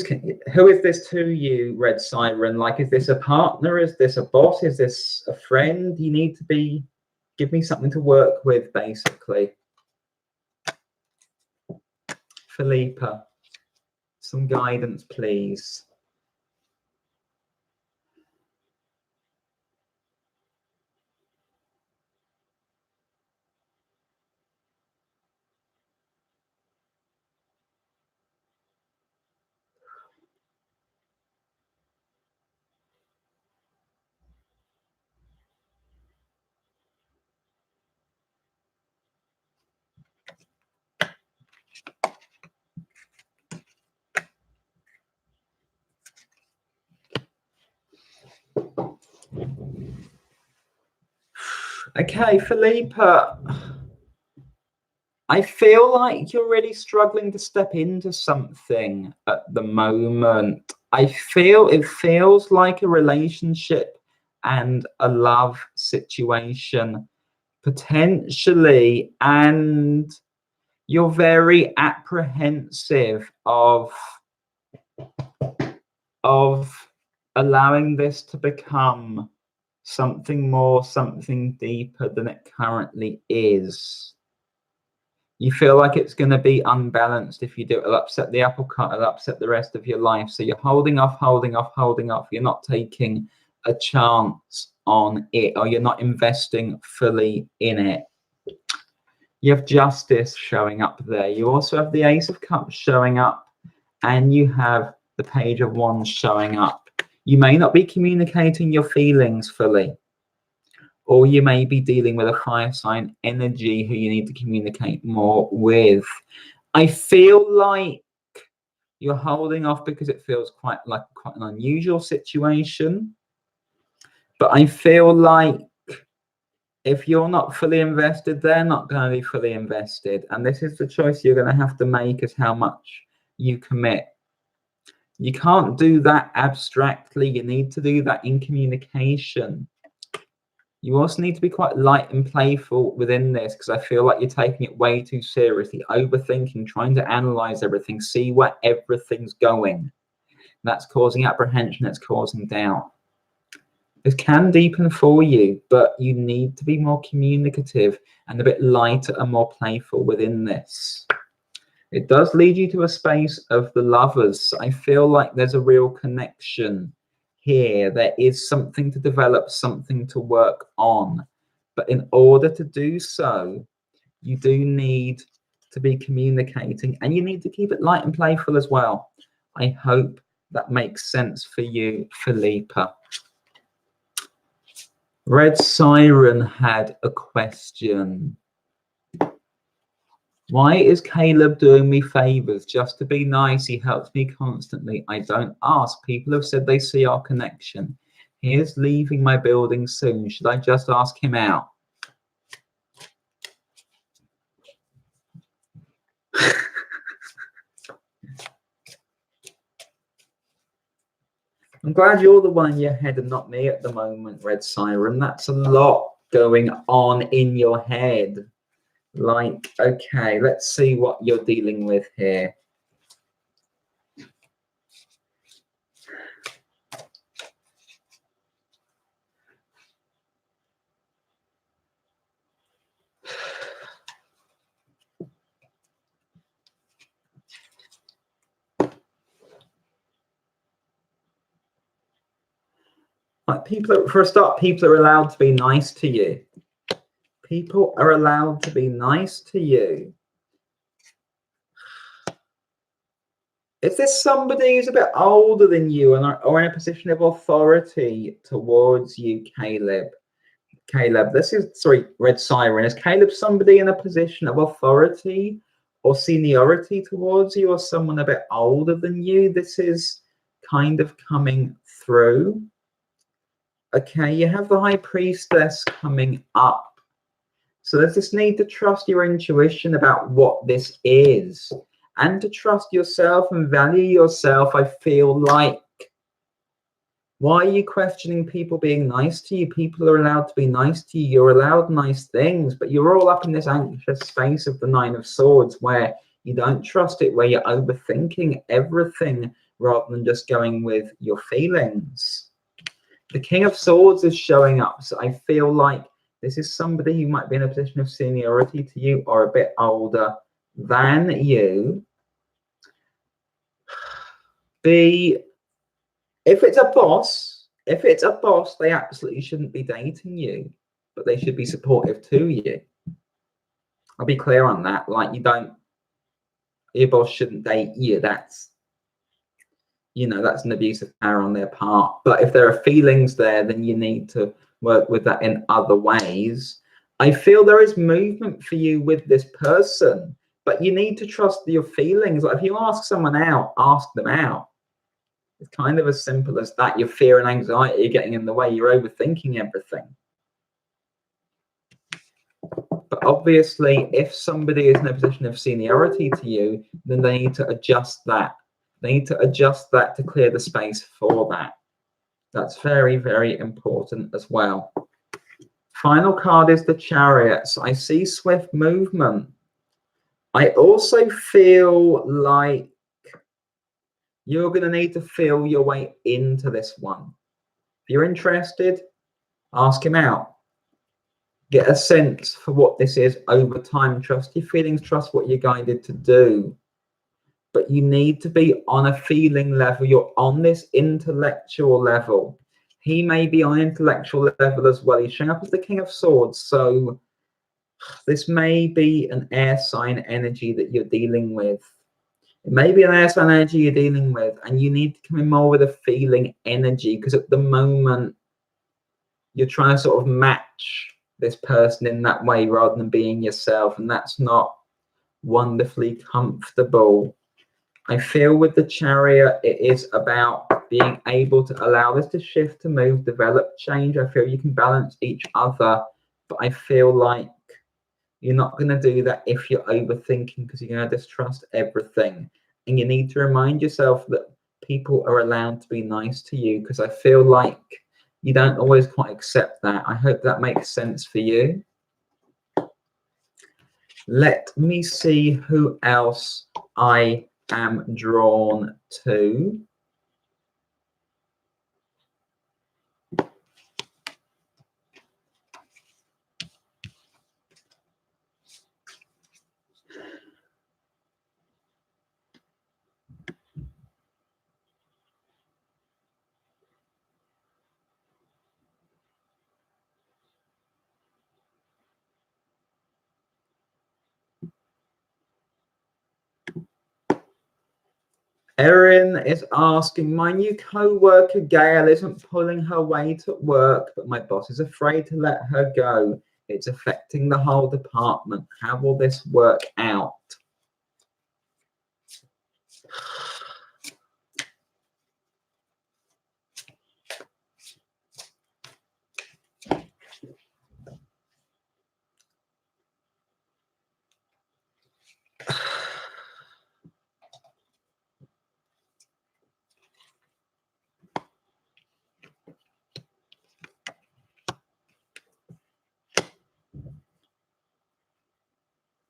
is this to you, Red Siren? Like, is this a partner? Is this a boss? Is this a friend? You need to give me something to work with, basically. Felipa, some guidance, please. Okay, Felipa, I feel like you're really struggling to step into something at the moment. It feels like a relationship and a love situation, potentially, and you're very apprehensive of allowing this to become something more, something deeper than it currently is. You feel like it's going to be unbalanced. If you do, it'll upset the apple cart, it'll upset the rest of your life. So you're holding off. You're not taking a chance on it, or you're not investing fully in it. You have Justice showing up there. You also have the Ace of Cups showing up, and you have the Page of Wands showing up. You may not be communicating your feelings fully, or you may be dealing with a fire sign energy who you need to communicate more with. I feel like you're holding off because it feels quite an unusual situation. But I feel like if you're not fully invested, they're not going to be fully invested. And this is the choice you're going to have to make, is how much you commit. You can't do that abstractly. You need to do that in communication. You also need to be quite light and playful within this, because I feel like you're taking it way too seriously, overthinking, trying to analyze everything, see where everything's going. That's causing apprehension, it's causing doubt. This can deepen for you, but you need to be more communicative and a bit lighter and more playful within this. It does lead you to a space of the Lovers. I feel like there's a real connection here. There is something to develop, something to work on. But in order to do so, you do need to be communicating, and you need to keep it light and playful as well. I hope that makes sense for you, Felipa. Red Siren had a question. Why is Caleb doing me favors? Just to be nice, he helps me constantly. I don't ask. People have said they see our connection. He is leaving my building soon. Should I just ask him out? I'm glad you're the one in your head and not me at the moment, Red Siren. That's a lot going on in your head. Like, okay, let's see what you're dealing with here. Like for a start, people are allowed to be nice to you. People are allowed to be nice to you. Is this somebody who's a bit older than you and or in a position of authority towards you, Caleb? Caleb, this is, sorry, Red Siren. Is Caleb somebody in a position of authority or seniority towards you, or someone a bit older than you? This is kind of coming through. Okay, you have the High Priestess coming up. So there's this need to trust your intuition about what this is, and to trust yourself and value yourself. I feel like, why are you questioning people being nice to you? People are allowed to be nice to you. You're allowed nice things, but you're all up in this anxious space of the Nine of Swords where you don't trust it, where you're overthinking everything rather than just going with your feelings. The King of Swords is showing up, so I feel like this is somebody who might be in a position of seniority to you or a bit older than you. If it's a boss, they absolutely shouldn't be dating you, but they should be supportive to you. I'll be clear on that. Like, your boss shouldn't date you. That's an abuse of power on their part. But if there are feelings there, then you need to work with that in other ways. I feel there is movement for you with this person, but you need to trust your feelings. Like, if you ask someone out, ask them out. It's kind of as simple as that. Your fear and anxiety are getting in the way. You're overthinking everything. But obviously, if somebody is in a position of seniority to you, then they need to adjust that. They need to adjust that to clear the space for that. That's very, very important as well. Final card is the Chariots. I see swift movement. I also feel like you're going to need to feel your way into this one. If you're interested, ask him out. Get a sense for what this is over time. Trust your feelings, trust what you're guided to do. But you need to be on a feeling level. You're on this intellectual level. He may be on intellectual level as well. He's showing up as the King of Swords. So this may be an air sign energy that you're dealing with. It may be an air sign energy you're dealing with, and you need to come in more with a feeling energy, because at the moment you're trying to sort of match this person in that way rather than being yourself, and that's not wonderfully comfortable. I feel with the Chariot, it is about being able to allow this to shift, to move, develop, change. I feel you can balance each other, but I feel like you're not going to do that if you're overthinking, because you're going to distrust everything. And you need to remind yourself that people are allowed to be nice to you, because I feel like you don't always quite accept that. I hope that makes sense for you. Let me see who else I am drawn to. Erin is asking, my new co-worker Gail isn't pulling her weight at work, but my boss is afraid to let her go. It's affecting the whole department. How will this work out?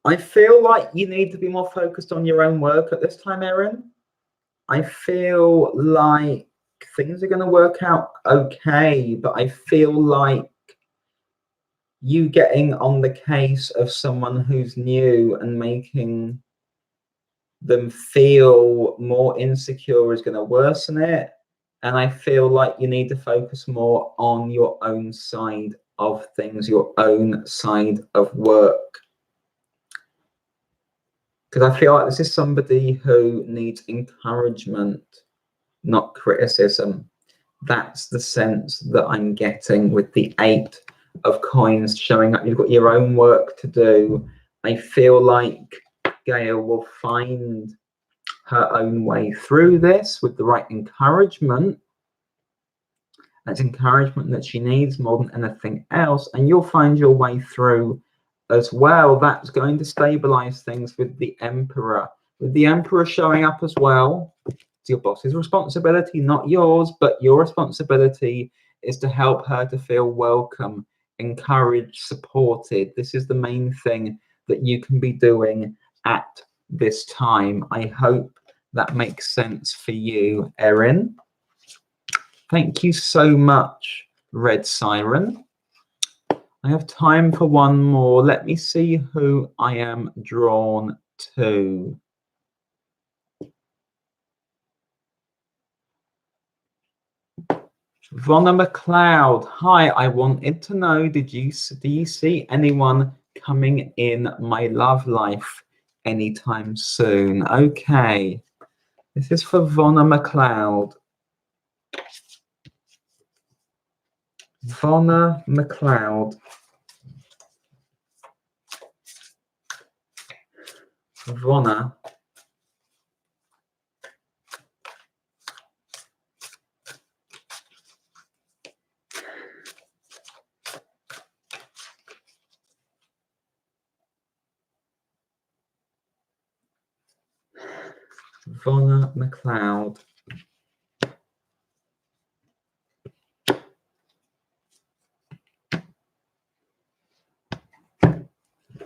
I feel like you need to be more focused on your own work at this time, Erin. I feel like things are going to work out okay, but I feel like you getting on the case of someone who's new and making them feel more insecure is going to worsen it. And I feel like you need to focus more on your own side of things, your own side of work. Because I feel like this is somebody who needs encouragement, not criticism. That's the sense that I'm getting with the 8 of coins showing up. You've got your own work to do. I feel like Gail will find her own way through this with the right encouragement. That's encouragement that she needs more than anything else. And you'll find your way through as well. That's going to stabilize things with the Emperor. With the Emperor showing up as well, it's your boss's responsibility, not yours, but your responsibility is to help her to feel welcome, encouraged, supported. This is the main thing that you can be doing at this time. I hope that makes sense for you, Erin. Thank you so much, Red Siren. I have time for one more. Let me see who I am drawn to. Vonna McLeod. Hi, I wanted to know, do you see anyone coming in my love life anytime soon? Okay. This is for Vonna McLeod. Vonna McLeod. Vonna. Vonna McLeod.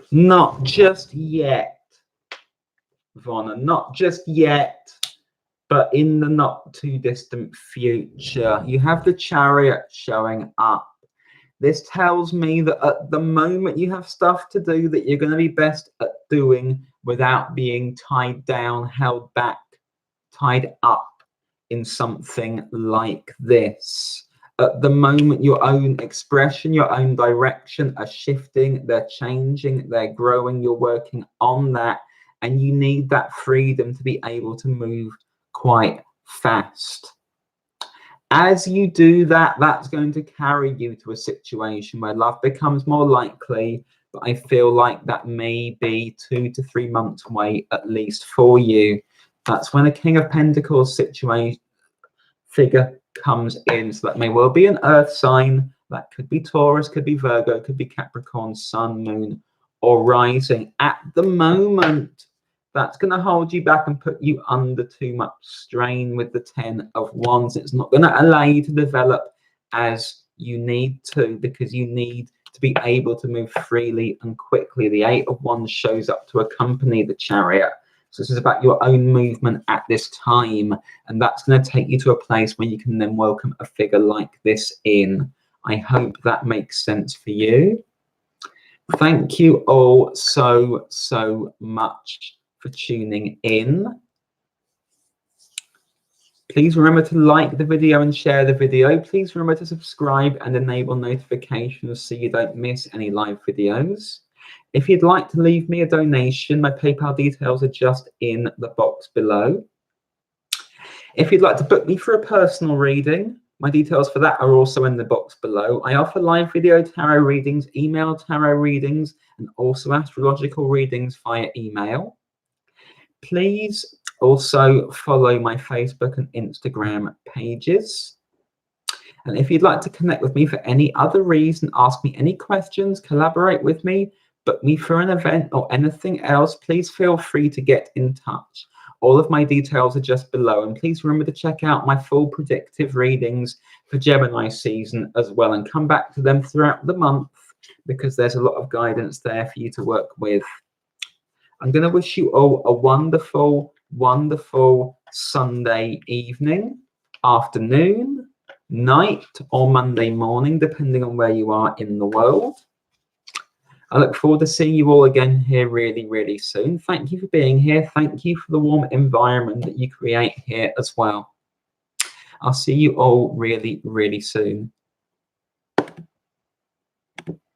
Not just yet, Vonna, not just yet, but in the not too distant future. You have the Chariot showing up. This tells me that at the moment you have stuff to do that you're going to be best at doing without being tied down, held back, tied up in something like this. At the moment, your own expression, your own direction are shifting, they're changing, they're growing, you're working on that, and you need that freedom to be able to move quite fast. As you do that, that's going to carry you to a situation where love becomes more likely, but I feel like that may be 2 to 3 months away at least for you. That's when a King of Pentacles situation figure comes in. So that may well be an earth sign. That could be Taurus, could be Virgo, could be Capricorn, Sun, Moon, or Rising. At the moment, that's going to hold you back and put you under too much strain with the 10 of Wands. It's not going to allow you to develop as you need to, because you need to be able to move freely and quickly. The 8 of Wands shows up to accompany the Chariot. So this is about your own movement at this time, and that's going to take you to a place where you can then welcome a figure like this in. I hope that makes sense for you. Thank you all so much for tuning in. Please remember to like the video and share the video. Please remember to subscribe and enable notifications so you don't miss any live videos. If you'd like to leave me a donation, my PayPal details are just in the box below. If you'd like to book me for a personal reading, my details for that are also in the box below. I offer live video tarot readings, email tarot readings, and also astrological readings via email. Please also follow my Facebook and Instagram pages. And if you'd like to connect with me for any other reason, ask me any questions, collaborate with me, book me for an event or anything else, please feel free to get in touch. All of my details are just below, and please remember to check out my full predictive readings for Gemini season as well, and come back to them throughout the month because there's a lot of guidance there for you to work with. I'm going to wish you all a wonderful, wonderful Sunday evening, afternoon, night, or Monday morning, depending on where you are in the world. I look forward to seeing you all again here really soon. Thank you for being here. Thank you for the warm environment that you create here as well. I'll see you all really, really soon.